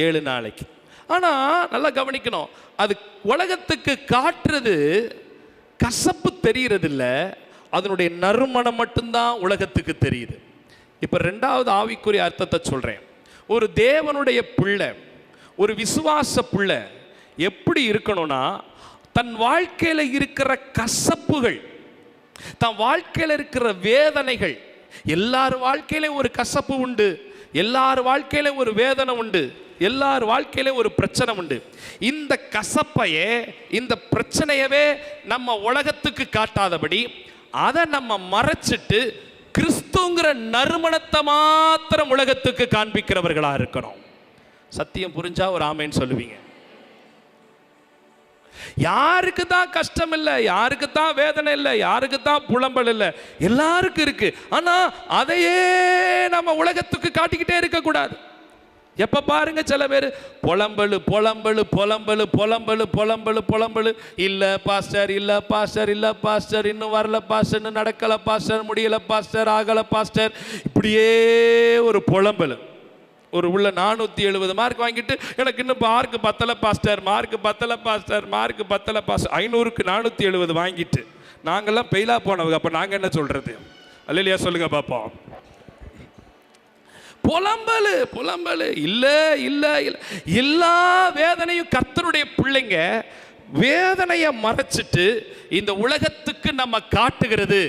7 நாளைக்கு. ஆனால் நல்லா கவனிக்கணும், அது உலகத்துக்கு காட்டுறது கசப்பு தெரிகிறதில்ல, அதனுடைய நறுமணம் மட்டும்தான் உலகத்துக்கு தெரியுது. இப்போ ரெண்டாவது ஆவிக்குரிய அர்த்தத்தை சொல்கிறேன். ஒரு தேவனுடைய பிள்ளை, ஒரு விசுவாச பிள்ளை எப்படி இருக்கணும்னா, தன் வாழ்க்கையில் இருக்கிற கசப்புகள், தன் வாழ்க்கையில் இருக்கிற வேதனைகள், எல்லார் வாழ்க்கையில ஒரு கசப்பு உண்டு, எல்லார் வாழ்க்கையில ஒரு வேதனை உண்டு, எல்லார் வாழ்க்கையில ஒரு பிரச்சனை உண்டு. இந்த கசப்பையே, இந்த பிரச்சனையவே நம்ம உலகத்துக்கு காட்டாதபடி அதை நம்ம மறைச்சிட்டு கிறிஸ்துங்கிற நறுமணத்தை மாத்திரம் உலகத்துக்கு காண்பிக்கிறவர்களா இருக்கணும். சத்தியம் புரிஞ்சா ஒரு ஆமேன்னு சொல்லுவீங்க. யாருக்கு தான் கஷ்டம் இல்லை, யாருக்கு தான் வேதனை இல்லை, யாருக்கு தான் புலம்பல் இல்லை, எல்லாருக்கும் இருக்கு. ஆனா அதையே நம்ம உலகத்துக்கு காட்டிக்கிட்டே இருக்க கூடாது. எப்ப பாருங்க சில பேர் புலம்பலு புலம்பலு புலம்பலு புலம்பலு புலம்பலு புலம்பலு, இல்ல பாஸ்டர், இல்ல பாஸ்டர், இல்ல பாஸ்டர், இன்னும் வரல பாஸ்டர், இன்னும் நடக்கல பாஸ்டர், முடியல பாஸ்டர், ஆகல பாஸ்டர், இப்படியே ஒரு புலம்பலு. ஒரு உள்ள 470 மார்க் வாங்கிட்டு எனக்கு இன்னும் மார்க் பத்தலை பாஸ்டர், மார்க் பத்தலை பாஸ்டர், மார்க் பத்தலை பாஸ்டர், 500க்கு 470 வாங்கிட்டு நாங்கெல்லாம் பெயிலா போனவங்க. அப்ப நாங்க என்ன சொல்றது? அல்லேலூயா சொல்லுங்க பாப்போம். புலம்பலு புலம்பலு, இல்ல இல்ல இல்ல, எல்லா வேதனையும் கர்த்தருடைய பிள்ளைங்க வேதனையை மறைச்சிட்டு இந்த உலகத்துக்கு நம்ம காட்டுகிறது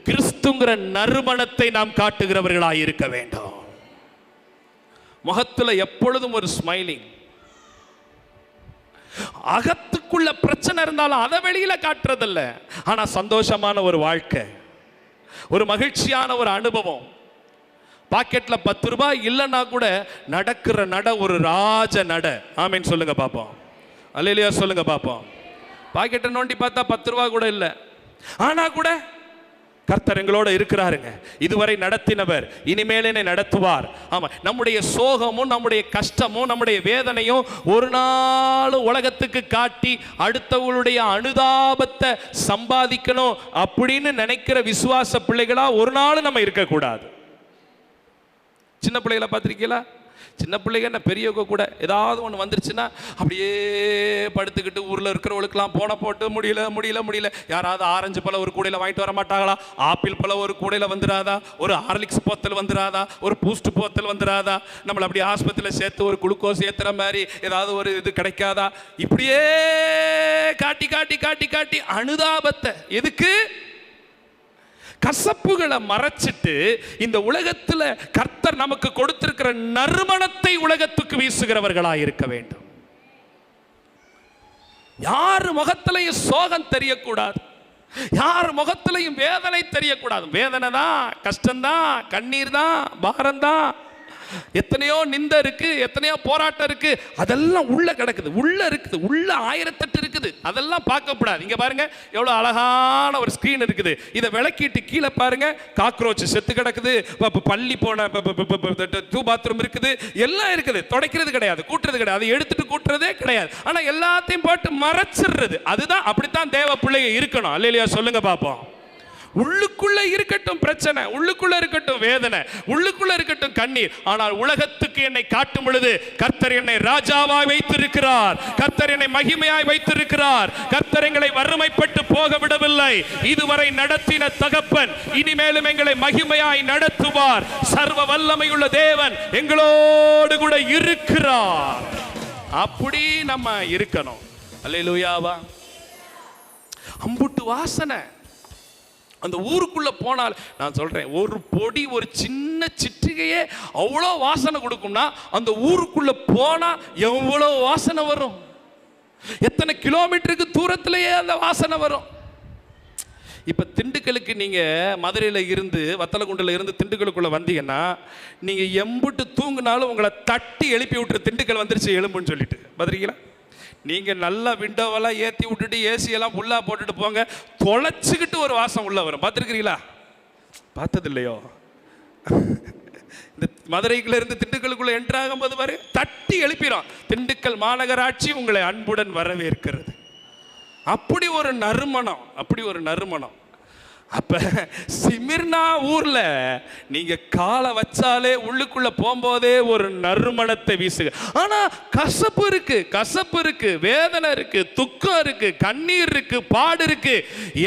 கிறிஸ்துங்கிற நறுமணத்தை நாம் காட்டுகிறவர்களாய் இருக்க வேண்டும். முகத்துல எப்பொழுதும் ஒரு ஸ்மைலிங். அகத்துக்குள்ள பிரச்சனை இருந்தாலும் அதை வெளியில காட்டுறதில்ல, ஆனா சந்தோஷமான ஒரு வாழ்க்கை, ஒரு மகிழ்ச்சியான ஒரு அனுபவம். பாக்கெட்ல 10 ரூபாய் இல்லைன்னா கூட நடக்கிற நட ஒரு ராஜ நட. ஆமீன் சொல்லுங்க பாப்போம். அல்லேலூயா சொல்லுங்க பாப்போம். பாக்கெட்டை நோண்டி பார்த்தா 10 ரூபாய் கூட இல்லை, ஆனா கூட கர்த்தர் எங்களோட இருக்கிறாருங்க. இதுவரை நடத்தினவர் இனிமேல் என்னை நடத்துவார். ஆமா, நம்முடைய சோகமும் நம்முடைய கஷ்டமும் நம்முடைய வேதனையும் ஒரு நாள் உலகத்துக்கு காட்டி அடுத்தவங்களுடைய அனுதாபத்தை சம்பாதிக்கணும் அப்படின்னு நினைக்கிற விசுவாச பிள்ளைகளா ஒரு நாள் நம்ம இருக்கக்கூடாது. சின்ன பிள்ளைகளை பார்த்துருக்கீங்களா? சின்ன பிள்ளைங்க என்ன பெரியவங்க கூட ஏதாவது ஒன்று வந்துருச்சுன்னா அப்படியே படுத்துக்கிட்டு ஊரில் இருக்கிறவங்களுக்கெல்லாம் போன போட்டு முடியல முடியல முடியல. யாராவது ஆரஞ்சு பழம் ஒரு கூடையில் வாங்கிட்டு வர மாட்டாங்களா? ஆப்பிள் பழம் ஒரு கூடையில் வந்துடாதா? ஒரு ஹார்லிக்ஸ் போத்தல் வந்துடாதா? ஒரு பூஸ்ட் போத்தல் வந்துடாதா? நம்மளை அப்படி ஆஸ்பத்திரியில் சேர்த்து ஒரு குளுக்கோஸ் ஏற்றுற மாதிரி ஏதாவது ஒரு இது கிடைக்காதா? இப்படியே காட்டி காட்டி காட்டி காட்டி அனுதாபத்தை, எதுக்கு? கசப்புகளை மறைச்சிட்டு இந்த உலகத்தில் கர்த்தர் நமக்கு கொடுத்திருக்கிற நறுமணத்தை உலகத்துக்கு வீசுகிறவர்களாக இருக்க வேண்டும். யார் முகத்திலையும் சோகம் தெரியக்கூடாது, யார் முகத்திலையும் வேதனை தெரியக்கூடாது. வேதனை தான், கஷ்டம்தான், கண்ணீர் தான், பாரம் தான், எத்தனையோ நிந்த இருக்கு, எத்தனையோ போராட்டம் இருக்கு, அதெல்லாம் உள்ள கிடக்குது, உள்ள இருக்குது, உள்ள 1008 இருக்குது. அதெல்லாம் பார்க்கப்படாது. இங்க பாருங்க எவ்வளவு அழகான ஒரு ஸ்கிரீன் இருக்குது. இதை விளக்கிட்டு கீழே பாருங்க, காக்ரோச் செத்து கிடக்குது, பள்ளி போன பாத்ரூம் இருக்குது, எல்லாம் இருக்குது. துடைக்கிறது கிடையாது, கூட்டுறது கிடையாது, அதை எடுத்துட்டு கூட்டுறதே கிடையாது. ஆனா எல்லாத்தையும் போட்டு மறைச்சிடுறது. அதுதான், அப்படித்தான் தேவ பிள்ளைங்க இருக்கணும். அல்லேலூயா சொல்லுங்க பாப்போம். உள்ளுக்குள்ள இருக்கட்டும் பிரச்சனை, உள்ளுக்குள்ள இருக்கட்டும் வேதனை, உள்ளுக்குள்ள இருக்கட்டும் கண்ணீர், ஆனால் உலகத்துக்கு என்னை காட்டும் பொழுது கர்த்தர் என்னை ராஜாவாய் வைத்திருக்கிறார், கர்த்தர் என்னை மகிமையாய் வைத்திருக்கிறார், கர்த்தர் எங்களை வறுமைப்பட்டு போக விடவில்லை. இதுவரை நடத்தின தகப்பன் இனிமேலும் எங்களை மகிமையாய் நடத்துவார். சர்வ வல்லமையுள்ள தேவன் எங்களோடு கூட இருக்கிறார். அப்படி நம்ம இருக்கணும். அல்லேலூயாவா. அம்புட்டு வாசனை அந்த ஊருக்குள்ள போனால், நான் சொல்றேன், ஒரு பொடி, ஒரு சின்ன சிற்றிகையே அவ்வளோ வாசனை கொடுக்கும்னா, அந்த ஊருக்குள்ள போனா எவ்வளோ வாசனை வரும். எத்தனை கிலோமீட்டருக்கு தூரத்திலேயே அந்த வாசனை வரும். இப்போ திண்டுக்கலுக்கு நீங்கள் மதுரையில் இருந்து, வத்தலகுண்டில் இருந்து திண்டுக்கலுக்குள்ளே வந்தீங்கன்னா, நீங்கள் எம்புட்டு தூங்கினாலும் உங்களை தட்டி எழுப்பி விட்டுரு, திண்டுக்கல் வந்துருச்சு எலும்புன்னு சொல்லிட்டு. பார்த்துருக்கீங்களா? நீங்கள் நல்லா விண்டோவெல்லாம் ஏற்றி விட்டுட்டு ஏசியெல்லாம் ஃபுல்லாக போட்டுட்டு போங்க, தொலைச்சிக்கிட்டு ஒரு வாசம் உள்ளே வரும். பார்த்துருக்கிறீங்களா? பார்த்தது இல்லையோ? இந்த மதுரைக்குள்ள இருந்து திண்டுக்கலுக்குள்ளே என்ட்ரு ஆகும்போது பாரு, தட்டி எழுப்பிடும், திண்டுக்கல் மாநகராட்சி உங்களை அன்புடன் வரவேற்கிறது. அப்படி ஒரு நறுமணம், அப்படி ஒரு நறுமணம். அப்ப சிமிர்னா ஊர்ல நீங்க காலை வச்சாலே உள்ளுக்குள்ள போகும்போதே ஒரு நறுமணத்தை வீசுக. ஆனா கசப்பு இருக்கு, கசப்பு இருக்கு, வேதனை இருக்கு, துக்கம் இருக்கு, கண்ணீர் இருக்கு, பாடு இருக்கு.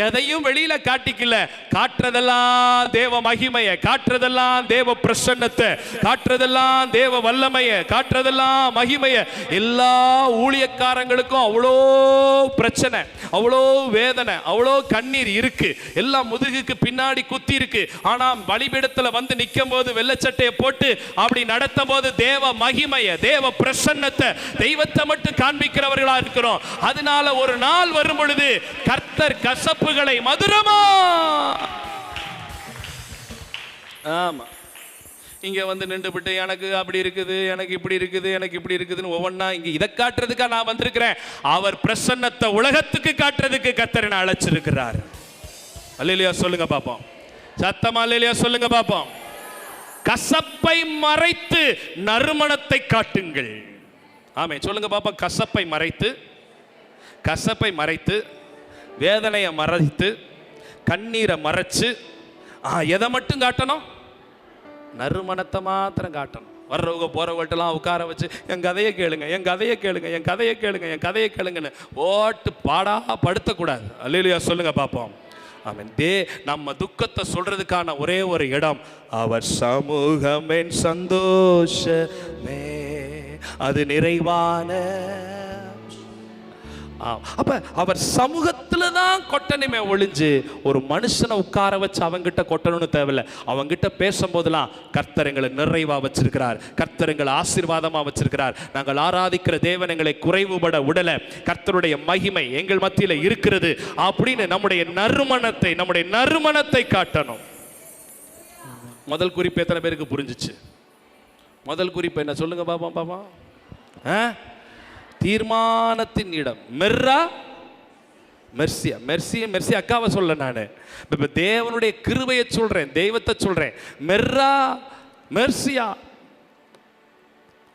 எதையும் வெளியில காட்டிக்கல. காட்டுறதெல்லாம் தேவ மகிமைய, காட்டுறதெல்லாம் தேவ பிரசன்னத்தை, காட்டுறதெல்லாம் தேவ வல்லமைய, காட்டுறதெல்லாம் மகிமைய. எல்லா ஊழியக்காரங்களுக்கும் அவ்வளோ பிரச்சனை, அவ்வளோ வேதனை, அவ்வளோ கண்ணீர் இருக்கு. எல்லாம் முதுகுக்கு பின்னாடி குத்தி இருக்கு. ஆனா பலிபீடத்துல வந்து நிக்கும் போது வெள்ளச்சட்டையை போட்டு அப்படி நடத்தும் போது தேவ மகிமைய, தேவ பிரசன்னத்தை, தெய்வத்தை மட்டும் காண்பிக்கிறவர்களா இருக்கிறோம். அதனால ஒரு நாள் வரும் பொழுது கர்த்தர் கசப்புகளை மதுரமா, ஆமா, இங்க வந்து நின்றுபிட்டு எனக்கு அப்படி இருக்குது, எனக்கு இப்படி இருக்குது, எனக்கு இப்படி இருக்குதுன்னு ஒவ்வொன்னா இங்க இதை காட்டுறதுக்கா நான் வந்திருக்கிறேன். அவர் பிரசன்னத்தை உலகத்துக்கு காட்டுறதுக்கு கர்த்தர் என்னை அழைச்சிருக்கிறார். அல்லேலூயா சொல்லுங்க பாப்போம். சத்தமா அல்லேலூயா சொல்லுங்க பாப்போம். கசப்பை மறைத்து நறுமணத்தை காட்டுங்கள். ஆமே சொல்லுங்க பாப்போம். கசப்பை மறைத்து, கசப்பை மறைத்து, வேதனையை மறைத்து, கண்ணீரை மறைச்சு, எதை மட்டும் காட்டணும்? நறுமணத்தை மாத்திரம் காட்டணும். வர்றவங்க போறவங்கள்ட்டெல்லாம் உட்கார வச்சு என் கதையை கேளுங்க, என் கதையை கேளுங்க, என் கதையை கேளுங்க, என் கதையை கேளுங்கன்னு ஓட்டு பாடா படுத்தக்கூடாது. அல்லேலூயா சொல்லுங்க பாப்போம். ஆமென். நம்ம துக்கத்தை சொல்றதுக்கான ஒரே ஒரு இடம் அவர் சமூகம். என் சந்தோஷமே அது நிறைவான. அப்ப அவர் சமூகத்துல தான் கொட்டணுமே ஒளிஞ்சு ஒரு மனுஷனை உட்கார வச்சு அவங்கிட்ட கொட்டணும்னு தேவையில்லை. அவங்கிட்ட பேசும்போதெல்லாம் கர்த்தர் எங்களை நிறைவா வச்சிருக்கிறார், கர்த்தர் எங்களை ஆசீர்வாதமா வச்சிருக்கிறார். நாங்கள் ஆராதிக்கிற தேவன் எங்களை குறைவுபட உடல, கர்த்தருடைய மகிமை எங்கள் மத்தியில இருக்கிறது அப்படின்னு நம்முடைய நறுமணத்தை காட்டணும். முதல் குறிப்பு எத்தனை பேருக்கு புரிஞ்சிச்சு? முதல் குறிப்பு என்ன சொல்லுங்க பாப்போம். பாப்போம். தீர்மானத்தின் இடம். மெர்ரா மெர்சியா. மெர்சி அக்காவை சொல்ல நான் இப்ப தேவனுடைய கிருபையை சொல்றேன், தெய்வத்தை சொல்றேன். மெர்ரா மெர்சியா,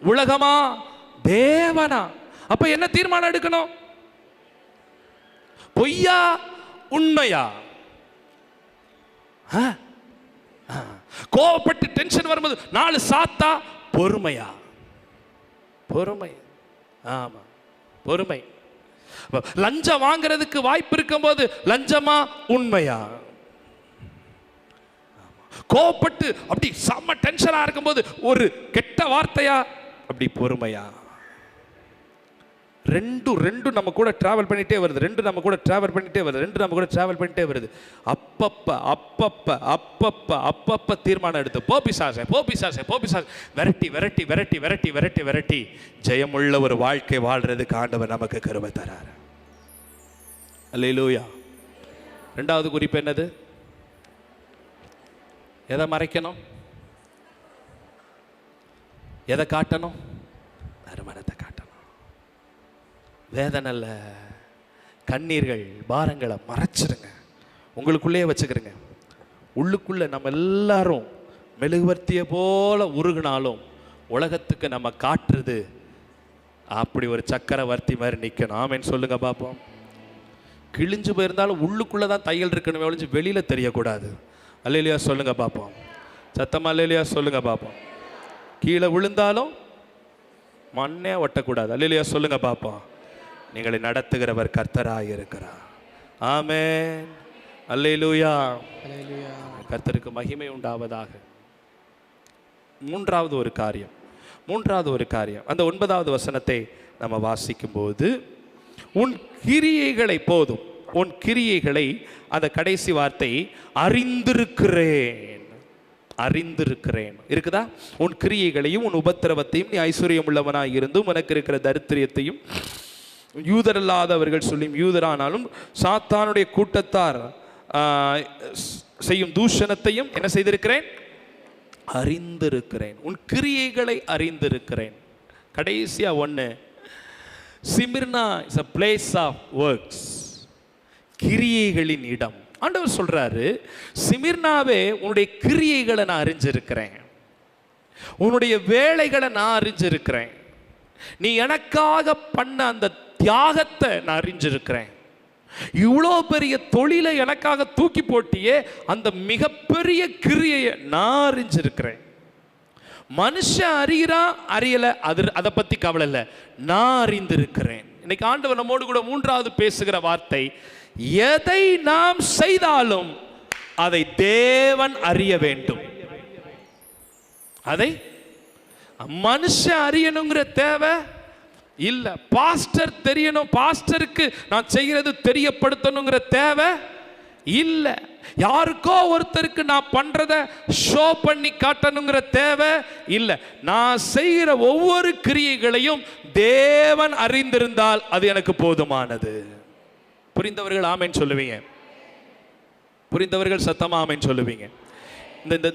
உலகமா தேவனா. அப்ப என்ன தீர்மானம் எடுக்கணும்? பொய்யா உண்மையா? கோவப்பட்டு டென்ஷன் வரும்போது 4 சாத்தா பொறுமையா? பொறுமை. ஆமா பொறுமை. லஞ்சம் வாங்குறதுக்கு வாய்ப்பு இருக்கும் போது லஞ்சமா உண்மையா? கோபப்பட்டு அப்படி செம்ம டென்ஷனா இருக்கும் போது ஒரு கெட்ட வார்த்தையா? அப்படி பொறுமையா? ரெண்டும் நம்ம கூட டிராவல் பண்ணிட்டே வருது. ரெண்டு நம்ம கூட டிராவல் பண்ணிட்டே வருது. அப்பப்ப தீர்மானம் எடுத்து போ பிசாசே விரட்டி ஜெயமுள்ள ஒரு வாழ்க்கை வாழ்றதுக்கு ஆண்டவர் நமக்கு கிருபை தரார். அல்லேலூயா. ரெண்டாவது குறிப்பு என்னது? எதை மறைக்கணும்? எதை காட்டணும்? நறுமணத்தை காட்டணும். வேதனைல கண்ணீர்கள் பாரங்களை மறைச்சிருங்க, உங்களுக்குள்ளே வச்சுக்கிறங்க. உள்ளுக்குள்ள நம்ம எல்லாரும் மெழுகுவர்த்தியை போல உருகினாலும் உலகத்துக்கு நம்ம காட்டுறது அப்படி ஒரு சக்கரவர்த்தி மாதிரி நிற்கணும். ஆமேன்னு சொல்லுங்க பார்ப்போம். கிழிஞ்சு போயிருந்தாலும் உள்ளுக்குள்ளே தான் தையல் இருக்கணும், ஒழிஞ்சு வெளியில் தெரியக்கூடாது. அல்லேலூயா சொல்லுங்க பார்ப்போம். சத்தமா அல்லேலூயா சொல்லுங்க பார்ப்போம். கீழே விழுந்தாலும் மண்ணே ஒட்டக்கூடாது. அல்லேலூயா சொல்லுங்க பார்ப்போம். நீங்களை நடத்துகிறவர் கர்த்தராக இருக்கிறார். ஆமென். அல்லேலூயா. கர்த்தருக்கு மகிமை உண்டாவதாக. மூன்றாவது ஒரு காரியம் அந்த 9வது வசனத்தை நம்ம வாசிக்கும் போது உன் கிரியைகளை போதும், உன் கிரியைகளை, அந்த கடைசி வார்த்தை அறிந்திருக்கிறேன். அறிந்திருக்கிறேன் இருக்குதா? உன் கிரியைகளையும் உன் உபத்திரவத்தையும் நீ ஐஸ்வர்யம் உள்ளவனாய் இருந்தும் உனக்கு இருக்கிற தரித்திரியத்தையும் யூதரல்லாதவர்கள் சொல்லியும் யூதரானாலும் சாத்தானுடைய கூட்டத்தார் செய்யும் தூஷணத்தையும் என்ன செய்திருக்கிறேன்? அறிந்திருக்கிறேன். உன் கிரியைகளை அறிந்திருக்கிறேன். கடைசியா ஒன்று, Smyrna is a place of works, கிரியைகளின் இடம். ஆண்டவர் சொல்றாரு, சிமிர்னாவே உன்னுடைய கிரியைகளை நான் அறிஞ்சிருக்கிறேன், உன்னுடைய வேலைகளை நான் அறிஞ்சிருக்கிறேன், நீ எனக்காக பண்ண அந்த தியாகத்தை நான் அறிஞ்சிருக்கிறேன், இவ்வளோ பெரிய தொழிலை எனக்காக தூக்கி போட்டியே அந்த மிகப்பெரிய கிரியையை நான் அறிஞ்சிருக்கிறேன். மனுஷன் அறிகிறான் அறியல, அதை பத்தி கவலை இல்லை, நான் அறிந்திருக்கிறேன். இன்னைக்கு ஆண்டவர் நம்மோடு கூட மூன்றாவது பேசுகிற வார்த்தை, எதை நாம் செய்தாலும் அதை தேவன் அறிய வேண்டும். அதை மனுஷன் அறியணுங்கிற தேவை இல்ல, பாஸ்டர் தெரியணும், பாஸ்டருக்கு நான் செய்கிறது தெரியப்படுத்தணுங்கிற தேவை இல்ல, யாருக்கோ ஒருத்தருக்கு நான் பண்றத ஷோ பண்ணி காட்டணுங்கிற தேவை இல்ல. நான் செய்கிற ஒவ்வொரு கிரியைகளையும் தேவன் அறிந்திருந்தால் அது எனக்கு போதுமானது. புரிந்தவர்கள் ஆமென் சொல்லுவீங்க? புரிந்தவர்கள் சத்தமா ஆமென் சொல்லுவீங்க?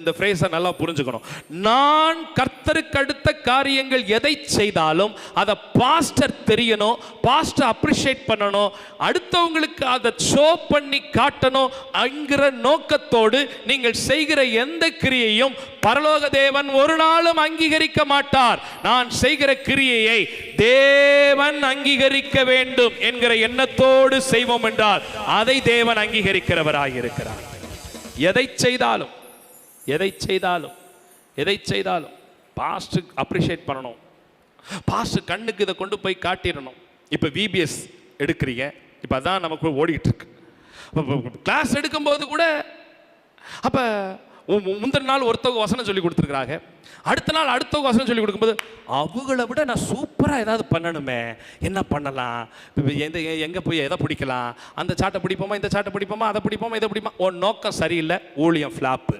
இந்த ஃப்ரேஸை நல்லா புரிஞ்சுக்கணும். நான் கர்த்தருக்கு அடுத்த காரியங்கள் எதை செய்தாலும் அதை பாஸ்டர் தெரியணும், பாஸ்டர் அப்ரிஷியேட் பண்ணணும், அடுத்தவங்களுக்கு அதை ஷோ பண்ணி காட்டணும் என்கிற நோக்கத்தோடு நீங்கள் செய்கிற எந்த கிரியையும் பரலோக தேவன் ஒரு நாளும் அங்கீகரிக்க மாட்டார். நான் செய்கிற கிரியையை தேவன் அங்கீகரிக்க வேண்டும் என்கிற எண்ணத்தோடு செய்வோம் என்றால் அதை தேவன் அங்கீகரிக்கிறவராக இருக்கிறார். எதை செய்தாலும் எதை செய்தாலும் எதை செய்தாலும் பாஸ்டர் அப்ரிஷியேட் பண்ணணும், பாஸ்டர் கண்ணுக்கு இதை கொண்டு போய் காட்டிடணும். இப்போ விபிஎஸ் எடுக்கிறீங்க, இப்போ அதான் நமக்கு ஓடிக்கிட்டு இருக்கு. கிளாஸ் எடுக்கும்போது கூட அப்போ முந்தின நாள் ஒருத்தவங்க வசனம் சொல்லி கொடுத்துருக்குறாங்க, அடுத்த நாள் அடுத்தவங்க வசனம் சொல்லி கொடுக்கும்போது அவங்கள விட நான் சூப்பராக ஏதாவது பண்ணணுமே, என்ன பண்ணலாம், எங்கே போய் எதை பிடிக்கலாம், அந்த சாட்டை பிடிப்போமா, இந்த சாட்டை பிடிப்போமா, அதை பிடிப்போமா, இதை பிடிப்போமா, உன் நோக்கம் சரியில்லை, ஊழியம் ஃப்ளாப்பு.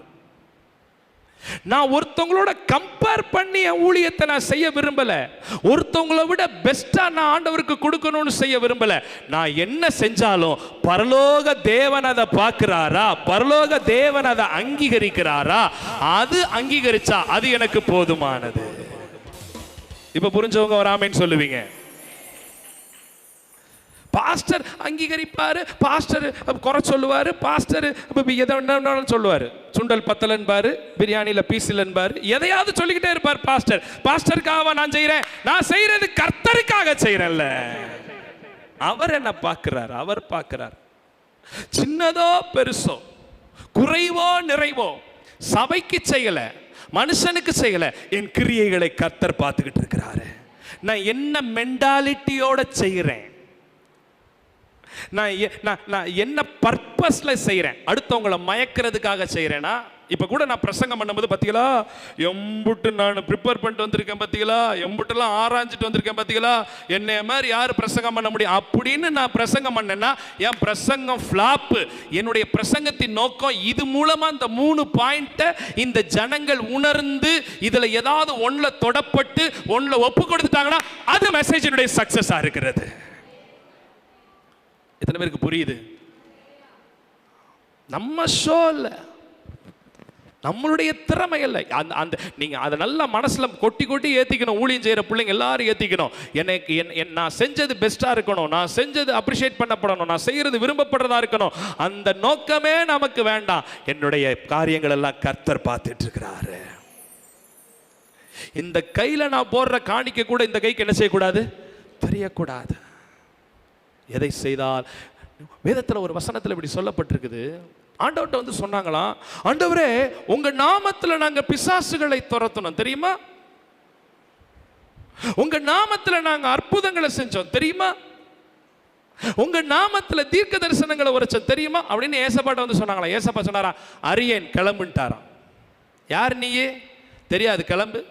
நான் ஒருத்தவங்களோட கம்பேர் பண்ணி என் ஊழியத்தை நான் செய்ய விரும்பல, ஒருத்தவங்கள விட பெஸ்டா நான் ஆண்டவருக்கு கொடுக்கணும்னு செய்ய விரும்பல. நான் என்ன செஞ்சாலும் பரலோக தேவன் அதை பார்க்கிறாரா, பரலோக தேவன் அதை அங்கீகரிக்கிறாரா, அது அங்கீகரிச்சா அது எனக்கு போதுமானது. இப்ப புரிஞ்சவங்க வராமேன்னு சொல்லுவீங்க. பாஸ்டர் அங்கீகரிப்பாரு, பாஸ்டர் குறை சொல்லுவாரு, பாஸ்டர் எதை சொல்லுவாரு, சுண்டல் பத்தலன்பாரு, பிரியாணியில பீஸ் இல்லன்பாரு, எதையாவது சொல்லிக்கிட்டே இருப்பார் பாஸ்டர். பாஸ்டருக்காக நான் செய்யறேன், நான் செய்யறது கர்த்தருக்காக செய்யறேன்ல. அவர் என்ன பார்க்கிறார்? அவர் பார்க்கிறார் சின்னதோ பெருசோ, குறைவோ நிறைவோ, சபைக்கு செய்யல, மனுஷனுக்கு செய்யல, என் கிரியைகளை கர்த்தர் பார்த்துக்கிட்டு இருக்கிறாரு. நான் என்ன மென்டாலிட்டியோட செய்கிறேன், நான் என்ன பர்பஸ்ல செய்யறேன், அடுத்தவங்களை மயக்கிறதுக்காக செய்யறேனா? இப்ப கூட நான் பிரசங்கம் பண்ணும்போது பாத்தீங்களா, எம்புட்டு நான் ப்ரிப்பேர் பண்ணிட்டு வந்திருக்கேன் பாத்தீங்களா, எம்புட்டெல்லாம் ஆராய்ஞ்சிட்டு வந்திருக்கேன் பாத்தீங்களா, என்னைய மாதிரி யாரு பிரசங்கம் பண்ண முடியும் அப்படின்னு நான் பிரசங்கம் பண்ணேன்னா என் பிரசங்கம் ஃபிளாப். என்னுடைய பிரசங்கத்தின் நோக்கம் இது மூலமா இந்த 3 பாயிண்ட்டை இந்த ஜனங்கள் உணர்ந்து இதுல ஏதாவது ஒன்ல தொடப்பட்டு ஒன்ல ஒப்பு கொடுத்துட்டாங்கன்னா அது மெசேஜினுடைய சக்சஸா இருக்கிறது. எத்தனை பேருக்கு புரியுது? நம்ம ஷோ இல்லை, நம்மளுடைய திறமை இல்லை. அந்த நீங்க அதை நல்லா மனசுல கொட்டி கொட்டி ஏத்திக்கணும். ஊழியம் செய்யற பிள்ளைங்க எல்லாரும் ஏத்திக்கணும். எனக்கு நான் செஞ்சது பெஸ்டா இருக்கணும், நான் செஞ்சது அப்ரிஷியேட் பண்ணப்படணும், நான் செய்யறது விரும்பப்படுறதா இருக்கணும். அந்த நோக்கமே நமக்கு வேண்டாம். என்னுடைய காரியங்கள் எல்லாம் கர்த்தர் பார்த்துட்டு இருக்கிறாரு. இந்த கையில நான் போடுற காணிக்க கூட இந்த கைக்கு என்ன செய்யக்கூடாது, தெரியக்கூடாது. எதை செய்தால், வேதத்தில் ஒரு வசனத்தில் இப்படி சொல்லப்பட்டிருக்குது. ஆண்டவர்கிட்ட வந்து சொன்னாங்களாம், ஆண்டவரே உங்க நாமத்தில் நாங்க பிசாசுகளை துரத்தணும் தெரியுமா, உங்க நாமத்தில் நாங்க அற்புதங்களை செஞ்சோம் தெரியுமா, உங்க நாமத்தில் தீர்க்க தரிசனங்களை உரைச்சோம் தெரியுமா அப்படின்னு ஏசப்பாட்ட வந்து சொன்னாங்களா. ஏசப்பா சொன்னாரா, அரியேன் கிளம்புட்டாராம். யார் நீயே தெரியாது, கிளம்பு.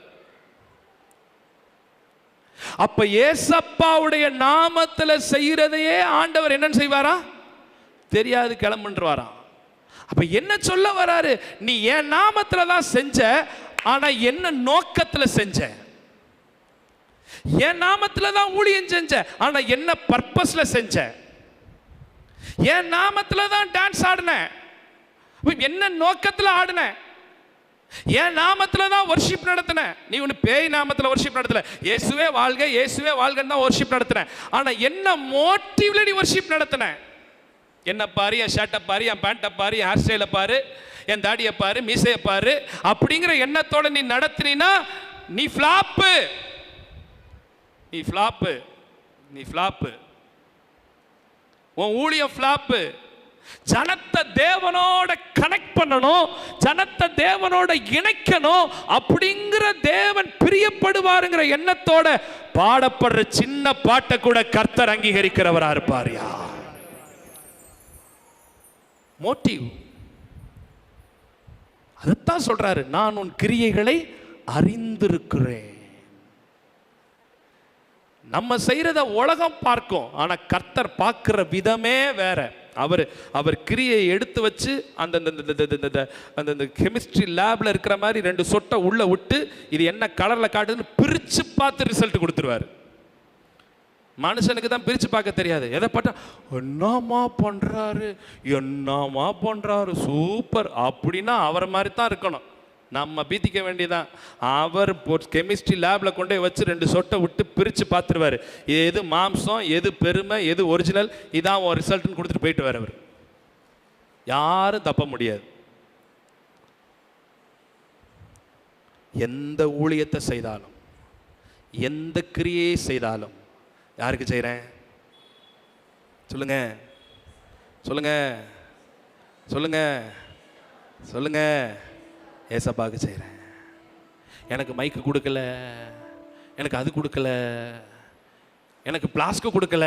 அப்ப ஏசப்பாவுடைய நாமத்துல செய்யறதையே ஆண்டவர் என்ன செய்வாரா? தெரியாது, கிளம்புன்றாரா. அப்ப என்ன சொல்ல வராரு? நீ என் நாமத்துல தான் செஞ்ச, ஆனா என்ன நோக்கத்துல செஞ்ச? என் நாமத்துல தான் ஊழியம் செஞ்ச, ஆனா என்ன பர்பஸ்ல செஞ்ச? என் நாமத்துல தான் டான்ஸ் ஆடின, என்ன நோக்கத்துல ஆடின? என் நாமத்துல தான் வர்ஷிப் நடத்தின. நீ ஒன்று பேய் நாமத்துல வர்ஷிப் நடத்தல, இயேசுவே வாழ்க இயேசுவே வாழ்கன்னு தான் வர்ஷிப் நடத்தின. ஆனா என்ன மோட்டிவ்ல நீ வர்ஷிப் நடத்தின? என்ன பாரு, என் ஷர்ட்டை பாரு, என் பேண்ட்டை பாரு, என் ஹேர் ஸ்டைலை பாரு, என் தாடியை பாரு, மீசையை பாரு அப்படிங்கிற எண்ணத்தோட நீ நடத்தினா நீ ஃப்ளாப்பு, நீ ஃப்ளாப்பு, நீ ஃப்ளாப்பு. உன் ஊழியம் ஃப்ளாப்பு. ஜனத்தை தேவனோட கனெக்ட் பண்ணணும், ஜனத்தை தேவனோட இணைக்கணும் அப்படிங்கிற தேவன் பிரியப்படுவாருங்கிற எண்ணத்தோட பாடப்படுற சின்ன பாட்டை கூட கர்த்தர் அங்கீகரிக்கிறவரா இருப்பாரியா? மோட்டிவ். அதைத்தான் சொல்றாரு, நான் உன் கிரியைகளை அறிந்திருக்கிறேன். நம்ம செய்யறத உலகம் பார்க்கும், ஆனா கர்த்தர் பார்க்கிற விதமே வேற. அவர் கிரியை எடுத்து வச்சு அந்த கெமிஸ்ட்ரி லேப்ல இருக்கிற மாதிரி 2 சொட்டை உள்ள விட்டு இது என்ன கலர்ல காட்டுதுன்னு பிரிச்சு பார்த்து ரிசல்ட் கொடுத்துருவாரு. மனுஷனுக்கு தான் பிரிச்சு பார்க்க தெரியாது. எதை பார்த்தா என்னமா பண்றாரு, என்னமா பண்றாரு, சூப்பர் அப்படின்னா அவரை மாதிரி தான் இருக்கணும். நம்ம பீத்திக்க வேண்டியதான். அவர் கெமிஸ்ட்ரி லேப்ல கொண்டே வச்சு 2 சொட்டை விட்டு பிரிச்சு பார்த்துருவாரு. எது மாம்சம், எது பெருமை, எது ஒரிஜினல், இதான் ஒரு ரிசல்ட்னு கொடுத்துட்டு போயிட்டு வர. அவர் யாரும் தப்ப முடியாது. எந்த ஊழியத்தை செய்தாலும், எந்த கிரியை செய்தாலும் யாருக்கு செய்கிறேன் சொல்லுங்க, சொல்லுங்க, சொல்லுங்க, சொல்லுங்க. ஏசப்பாவுக்கு செய்கிறேன். எனக்கு மைக்கு கொடுக்கல, எனக்கு அது கொடுக்கல, எனக்கு பிளாஸ்க்கு கொடுக்கல.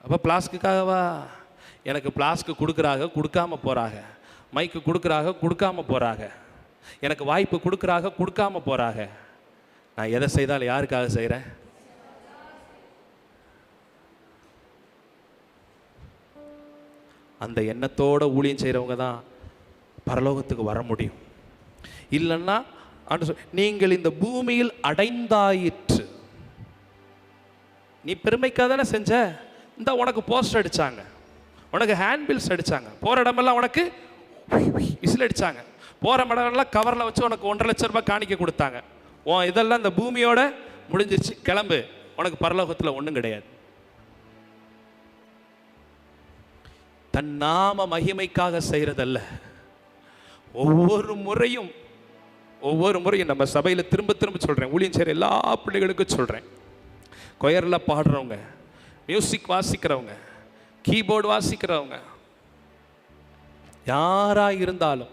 அப்போ பிளாஸ்க்குக்காகவா? எனக்கு பிளாஸ்க்கு கொடுக்குறாங்க, கொடுக்காம போகிறாங்க. மைக்கு கொடுக்குறாங்க, கொடுக்காம போகிறாங்க. எனக்கு வாய்ப்பு கொடுக்குறாங்க, கொடுக்காம போகிறாங்க. நான் எதை செய்தாலும் யாருக்காக செய்கிறேன்? அந்த எண்ணத்தோட ஊழியம் செய்கிறவங்க தான் பரலோகத்துக்கு வர முடியும். இல்லைன்னா நீங்கள் இந்த பூமியில் அடைந்தாயிற்று. நீ பெருமைக்காக தானே செஞ்ச. இந்த உனக்கு போஸ்டர் அடித்தாங்க, உனக்கு ஹேண்ட் பில்ஸ் அடித்தாங்க, போகிற இடமெல்லாம் உனக்கு விசில் அடித்தாங்க, போகிற இடமெல்லாம் கவரில் வச்சு உனக்கு 1.5 லட்சம் ரூபாய் காணிக்க கொடுத்தாங்க. இதெல்லாம் இந்த பூமியோட முடிஞ்சிருச்சு, கிளம்பு, உனக்கு பரலோகத்தில் ஒன்றும் கிடையாது. தன் நாம மகிமைக்காக செய்கிறதல்ல. ஒவ்வொரு முறையும் நம்ம சபையில் திரும்ப திரும்ப சொல்கிறேன், ஊழியம் செய்கிற எல்லா பிள்ளைகளுக்கும் சொல்கிறேன், கொயரில் பாடுறவங்க, மியூசிக் வாசிக்கிறவங்க, கீபோர்டு வாசிக்கிறவங்க, யாராக இருந்தாலும்,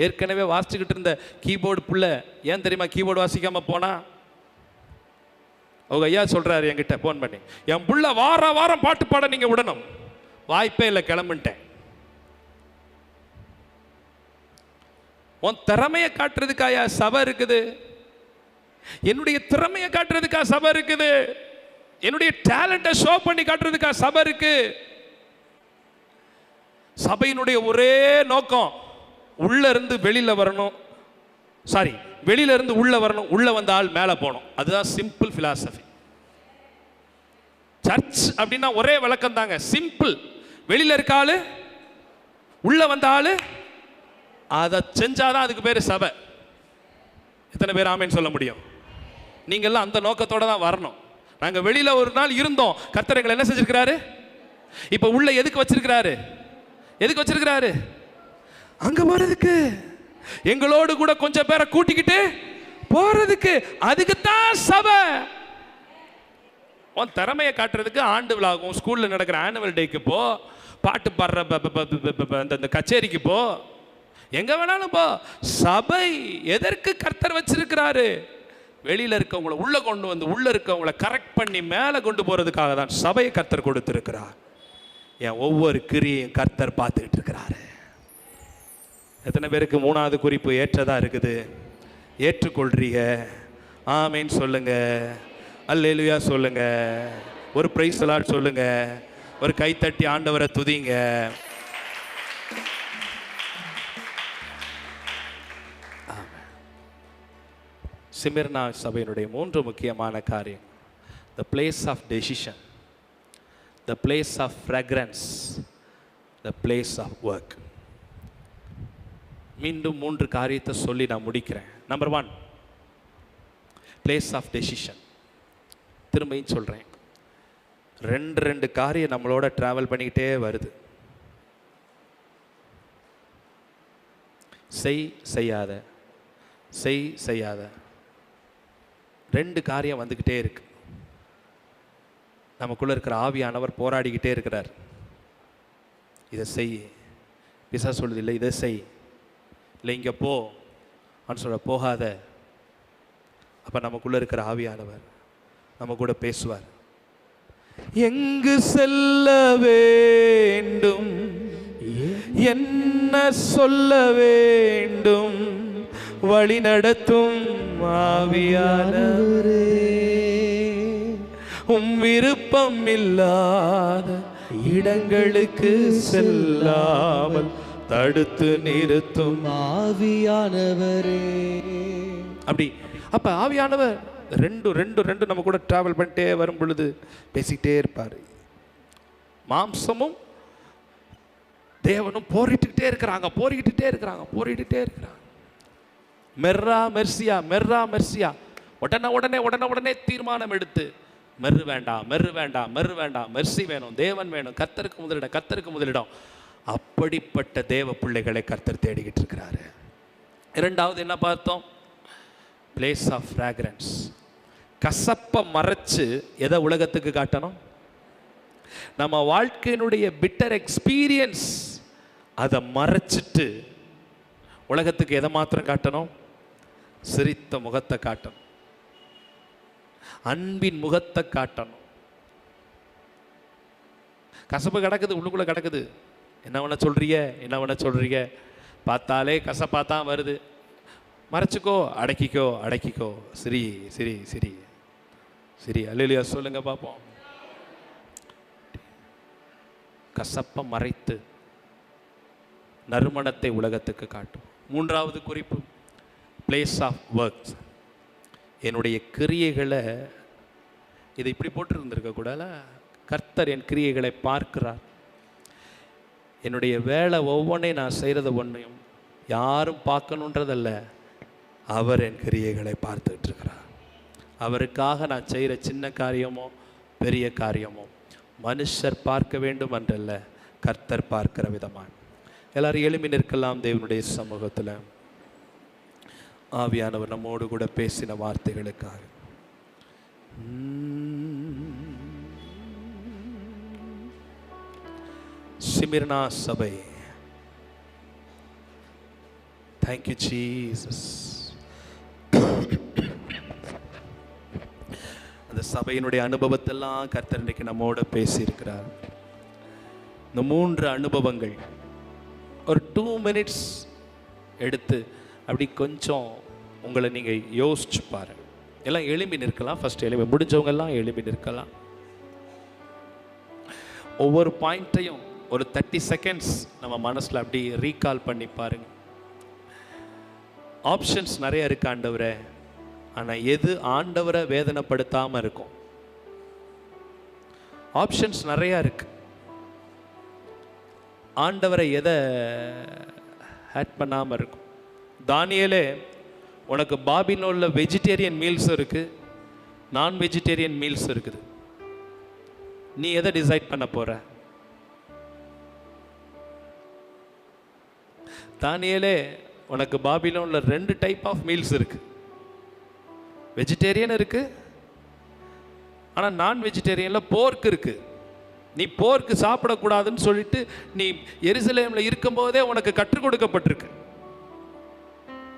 ஏற்கனவே வாசிச்சுக்கிட்டு இருந்த கீபோர்டு புள்ள ஏன் தெரியுமா கீபோர்டு வாசிக்காமல் போனா? அவங்க ஐயா சொல்கிறாரு என்கிட்ட ஃபோன் பண்ணி, என் புள்ள வாரம் பாட்டு பாட நீங்கள் விடணும். வாய்ப்பே இல்லை, கிளம்பிட்டேன். உன் திறமையை காட்டுறதுக்காயா சபை இருக்குது? என்னுடைய திறமையை காட்டுறதுக்கா சபை இருக்குது? என்னுடைய டேலண்ட்டை ஷோ பண்ணி காட்டுறதுக்கா சபை இருக்கு? சபையினுடைய ஒரே நோக்கம் உள்ள இருந்து வெளியில வரணும், வெளியில இருந்து உள்ள வரணும், உள்ள வந்தால் மேலே போகணும். அதுதான் சிம்பிள் பிலாசபி. சர்ச் அப்படின்னா ஒரே விளக்கம் தாங்க, சிம்பிள். வெளியில இருக்க ஆளு, உள்ள வந்த ஆளு, அதை செஞ்சாதான் அதுக்கு பேரு சபை. எத்தனை பேர் ஆமேன்னு சொல்ல முடியும்? நீங்கள்லாம் அந்த நோக்கத்தோட தான் வரணும். நாங்கள் வெளியில ஒரு நாள் இருந்தோம், கர்த்தர் எங்களை என்ன செஞ்சிருக்கிறாரு? இப்ப உள்ள எதுக்கு வச்சிருக்கிறாரு? எதுக்கு வச்சிருக்கிறாரு? அங்க போறதுக்கு, எங்களோடு கூட கொஞ்சம் பேரை கூட்டிக்கிட்டு போறதுக்கு. அதுக்குத்தான் சபை. உன் திறமையை காட்டுறதுக்கு ஆண்டு விழாகும், ஸ்கூல்ல நடக்கிற ஆனுவல் டேக்கு போ, பாட்டு பாடுற அந்த கச்சேரிக்கு போ, எங்க வேணாலும் போ. சபை எதற்கு கர்த்தர் வச்சிருக்கிறாரு? வெளியில இருக்கவங்களை உள்ள கொண்டு வந்து, உள்ள இருக்கவங்களை கரெக்ட் பண்ணி மேலே கொண்டு போறதுக்காக தான் சபையை கர்த்தர் கொடுத்திருக்கிறார். என் ஒவ்வொரு கிரியையும் கர்த்தர் பார்த்துக்கிட்டு இருக்கிறாரு. எத்தனை பேருக்கு 3வது குறிப்பு ஏற்றதா இருக்குது? ஏற்றுக்கொள்றீங்க. ஆமேன் சொல்லுங்க. அல்லேலூயா சொல்லுங்க. ஒரு பிரைஸ் லார்ட் சொல்லுங்க. ஒரு கைத்தட்டி ஆண்டவரை துதிங்க. சிமிர்னா சபையினுடைய 3 முக்கியமான காரியம்: the place of decision, the place of fragrance, the place of work. மீண்டும் 3 காரியத்தை சொல்லி நான் முடிக்கிறேன். Number 1, place of decision. திரும்பியும் சொல்கிறேன், ரெண்டு காரியம் நம்மளோட ட்ராவல் பண்ணிக்கிட்டே வருது. செய்யாத, செய்யாத 2 காரியம் வந்துக்கிட்டே இருக்கு. நமக்குள்ளே இருக்கிற ஆவியானவர் போராடிக்கிட்டே இருக்கிறார். இதை செய், பிசாசு சொல்லுது இல்லை இதை செய், இல்லை இங்கே போ அப்படின்னு சொல்ல போகாத. அப்போ நமக்குள்ளே இருக்கிற ஆவியானவர் நம்ம கூட பேசுவார். எங்கு செல்ல வேண்டும், என்ன சொல்ல வேண்டும், வழி நடத்தும் ஆவியானவரே, விருப்பம் இல்லாத இடங்களுக்கு செல்லாமல் தடுத்து நிறுத்தும் ஆவியானவரே. அப்ப ஆவியானவர் ரெண்டு நம்ம கூட டிராவல் பண்ணிட்டே வரும் பொழுது பேசிக்கிட்டே இருப்பார். மாம்சமும் தேவனும் போரிட்டுக்கிட்டே இருக்கிறாங்க. மெர்ரா மெர்சியா உடனே தீர்மானம் எடுத்து மெர்ரு வேண்டாம், மெர்சி வேணும், தேவன் வேணும், கர்த்தருக்கு முதலிடம். அப்படிப்பட்ட தேவ பிள்ளைகளை கர்த்தர் தேடிக்கிட்டு இருக்கிறாரு. இரண்டாவது என்ன பார்த்தோம்? Place of fragrance. கசப்பை மறைச்சு எதை உலகத்துக்கு காட்டணும்? நம்ம வாழ்க்கையினுடைய பிட்டர் எக்ஸ்பீரியன்ஸ் அதை மறைச்சிட்டு உலகத்துக்கு எதை மாத்திரம் காட்டணும்? சிரித்த முகத்தை காட்டணும், அன்பின் முகத்தை காட்டணும். கசப்பு கிடக்குது, உள்ளுக்குள்ள கிடக்குது. என்ன வேணா சொல்றீங்க, பார்த்தாலே கசப்பாத்தான் வருது. மறைச்சிக்கோ, அடக்கிக்கோ, சரி அல்லேலூயா சொல்லுங்க பார்ப்போம். கசப்பை மறைத்து நறுமணத்தை உலகத்துக்கு காட்டும். மூன்றாவது குறிப்பு, பிளேஸ் ஆஃப் ஒர்க்ஸ். என்னுடைய கிரியைகளை, இதை இப்படி போட்டு கூடால, கர்த்தர் என் கிரியைகளை பார்க்கிறார். என்னுடைய வேலை ஒவ்வொன்றையும் நான் செய்கிறத ஒன்றையும் யாரும் பார்க்கணுன்றதல்ல, அவர் என் கிரியைகளை பார்த்துட்டு இருக்கிறார். அவருக்காக நான் செய்கிற சின்ன காரியமோ பெரிய காரியமோ மனுஷர் பார்க்க வேண்டும் என்றல்ல, கர்த்தர் பார்க்கிற விதமாக. எல்லாரும் எழுப்பி நிற்கலாம் தேவனுடைய சமூகத்தில். ஆவியானவர் நம்மோடு கூட பேசின வார்த்தைகளுக்காக. சிமிர்னா சபை, தேங்க்யூ ஜீசஸ். அந்த சபையினுடைய அனுபவத்தெல்லாம் கர்த்தர் இன்றைக்கு நம்மோட பேசியிருக்கிறார். இந்த 3 அனுபவங்கள் ஒரு 2 மினிட்ஸ் எடுத்து அப்படி கொஞ்சம் உங்களை நீங்கள் யோசிச்சு பாருங்க. எல்லாம் எழும்பி நிற்கலாம். ஃபர்ஸ்ட் முடிஞ்சவங்கெல்லாம் எழும்பி நிற்கலாம். ஒவ்வொரு பாயிண்ட்டையும் ஒரு 30 செகண்ட்ஸ் நம்ம மனசில் அப்படி ரீகால் பண்ணி பாருங்க. ஆப்ஷன்ஸ் நிறைய இருக்கு ஆண்டவரே, ஆனால் எது ஆண்டவரை வேதனைப்படுத்தாமல் இருக்கும்? ஆப்ஷன்ஸ் நிறையா இருக்கு. ஆண்டவரை எதை ஹேட் பண்ணாமல் இருக்கும்? தானியேலே, உனக்கு பாபிலோனில் வெஜிடேரியன் மீல்ஸ் இருக்குது, நான் வெஜிடேரியன் மீல்ஸ் இருக்குது. நீ எதை டிசைட் பண்ண போற? தானியேலே, உனக்கு பாபிலோனில் 2 டைப் ஆஃப் மீல்ஸ் இருக்கு. வெஜிடேரியன் இருக்கு, ஆனால் நான் வெஜிடேரியனில் போர்க் இருக்கு. நீ போர்க்கு சாப்பிடக்கூடாதுன்னு சொல்லிட்டு நீ எருசலேமில் இருக்கும்போதே உனக்கு கற்றுக் கொடுக்கப்பட்டிருக்கு.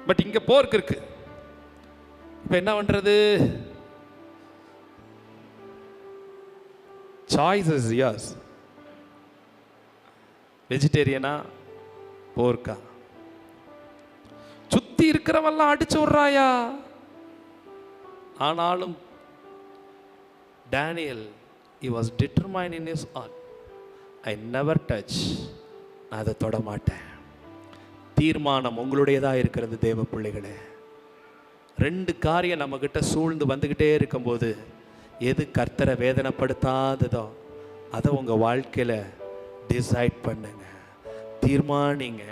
பட் இங்கே போர்க் இருக்கு. இப்போ என்ன பண்ணுறது? Choice is yours. வெஜிடேரியனா போர்க்கா? சுற்றி இருக்கிறவெல்லாம் அடிச்சு விட்றாயா? ஆனாலும் Daniel he was determined in his heart, I never touch, நான் அதை தொட மாட்டேன். தீர்மானம் உங்களுடையதாக இருக்கிறது தேவ பிள்ளைகளே. 2 காரியம் நம்மக்கிட்ட சூழ்ந்து வந்துக்கிட்டே இருக்கும்போது எது கர்த்தரை வேதனைப்படுத்தாததோ அதை உங்கள் வாழ்க்கையில் டிசைட் பண்ணுங்க, தீர்மானிங்க.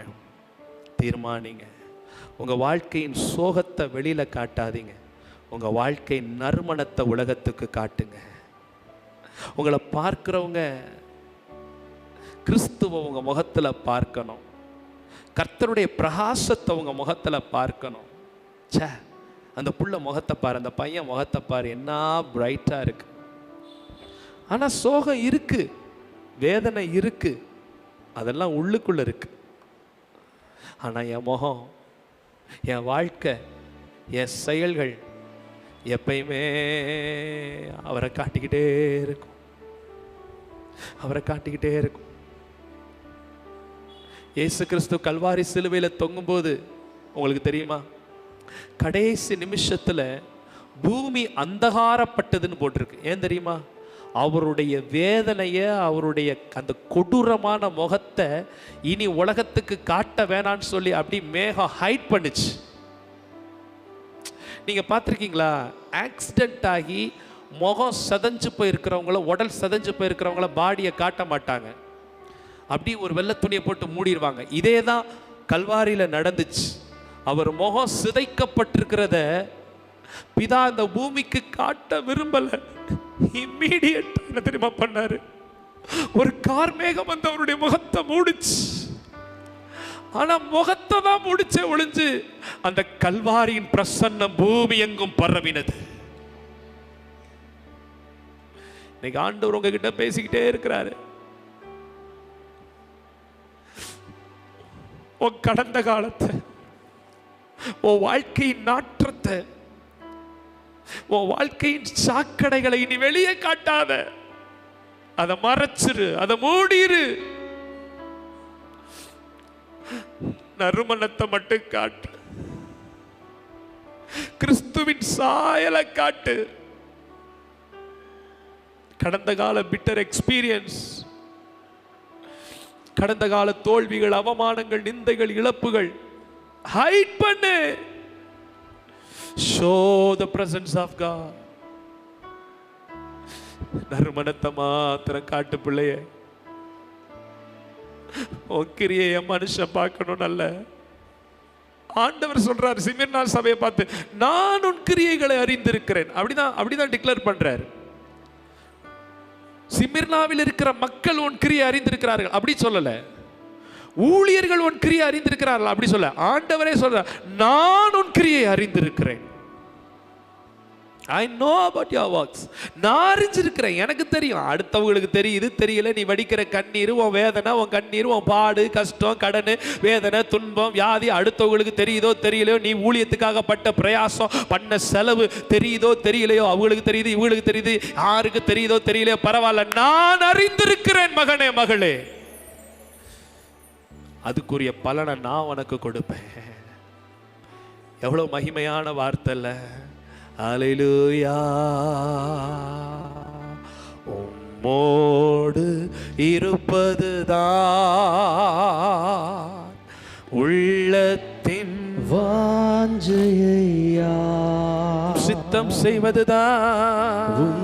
உங்கள் வாழ்க்கையின் சோகத்தை வெளியில் காட்டாதீங்க, உங்கள் வாழ்க்கையின் நறுமணத்தை உலகத்துக்கு காட்டுங்க. உங்களை பார்க்குறவங்க கிறிஸ்துவை உங்கள் முகத்தில் பார்க்கணும், கர்த்தருடைய பிரகாசத்தை உங்கள் முகத்தில் பார்க்கணும். சே, அந்த புள்ள முகத்தை பாரு, அந்த பையன் முகத்தை பாரு, என்ன பிரைட்டாக இருக்கு. ஆனால் சோகம் இருக்கு, வேதனை இருக்கு, அதெல்லாம் உள்ளுக்குள்ள இருக்கு. ஆனால் என் முகம், என் வாழ்க்கை, என் செயல்கள் எப்பயுமே அவரை காட்டிக்கிட்டே இருக்கும், அவரை காட்டிக்கிட்டே இருக்கும். இயேசு கிறிஸ்து கல்வாரி சிலுவையில் தொங்கும்போது உங்களுக்கு தெரியுமா, கடைசி நிமிஷத்தில் பூமி அந்தகாரப்பட்டதுன்னு போட்டிருக்கு. ஏன் தெரியுமா? அவருடைய வேதனையை, அவருடைய அந்த கொடூரமான முகத்தை இனி உலகத்துக்கு காட்ட வேணான்னு சொல்லி அப்படி மேகம் ஹைட் பண்ணுச்சு. நீங்க பார்த்துருக்கீங்களா? ஆக்சிடென்ட் ஆகி முகம் செதஞ்சு போயிருக்கிறவங்கள, உடல் செதஞ்சு போயிருக்கிறவங்கள பாடியை காட்ட மாட்டாங்க, அப்படி ஒரு வெள்ளை துணியை போட்டு மூடிடுவாங்க. இதே தான் கல்வாரியில் நடந்துச்சு. அவர் முகம் சிதைக்கப்பட்டிருக்கிறத பிதா இந்த பூமிக்கு காட்ட விரும்பல. இம்மீடியட்டா என்ன தெரியுமா பண்ணாரு? ஒரு கார்மேகம் வந்து அவருடைய முகத்தை மூடிச்சு. ஆனா முகத்தை தான் மூடிச்சே ஒளிஞ்சு அந்த கல்வாரியின் பிரசன்னம் பூமி எங்கும் பரவினது. இன்னைக்கு ஆண்டவர் உங்ககிட்ட பேசிக்கிட்டே இருக்கிறாரு. உன் கடந்த காலத்தை, உன் வாழ்க்கையின் நாற்றத்தை, உன் வாழ்க்கையின் சாக்கடைகளை இனி வெளியே காட்டாத, அதை மறைச்சிரு, அதை மூடிரு. நறுமணத்தை மட்டும் காட்டு, கிறிஸ்துவின் சாயலை காட்டு. கடந்த கால பிட்டர் எக்ஸ்பீரியன்ஸ், கடந்த கால தோல்விகள், அவமானங்கள், நிந்தைகள், இழப்புகள் ஹைட் பண்ணு. Show the presence of God. நறுமணத்தை மாத்திரம் காட்டு பிள்ளைய. கிரியை மனுஷன் பார்க்கணும். நல்ல ஆண்டவர் சொல்றார் சிமிர்னா சபையை பார்த்து, நான் உன் கிரியைகளை அறிந்திருக்கிறேன். அப்படிதான் டிக்ளேர் பண்றாரு. சிமிர்னாவில் இருக்கிற மக்கள் உன் கிரியை அறிந்திருக்கிறார்கள் அப்படி சொல்லல. ஊழியர்கள் உன் கிரியை அறிந்திருக்கிறார்கள் அப்படி சொல்ல. ஆண்டவரே சொல்ற, நான் உன் கிரியை அறிந்திருக்கிறேன். I know about your works. நான் அறிஞ்சிருக்கிறேன், எனக்கு தெரியும். அடுத்தவங்களுக்கு தெரியுது தெரியல, நீ வடிக்கிற கண்ணீர், உன் வேதனை, உன் கண்ணீர், உன் பாடு, கஷ்டம், கடன், வேதனை, துன்பம், வியாதி அடுத்தவங்களுக்கு தெரியுதோ தெரியலையோ, நீ ஊழியத்துக்காக பட்ட பிரயாசம், பண்ண செலவு தெரியுதோ தெரியலையோ, அவங்களுக்கு தெரியுது, இவங்களுக்கு தெரியுது, யாருக்கு தெரியுதோ தெரியலையோ, பரவாயில்ல, நான் அறிந்திருக்கிறேன் மகனே மகளே. அதுக்குரிய பலனை நான் உனக்கு கொடுப்பேன். எவ்வளவு மகிமையான வார்த்தை இல்ல? அல்லேலூயா. உம்மோடு இருப்பதுதான் உள்ளத்தின் வாஞ்சையா, சித்தம் செய்வதுதான்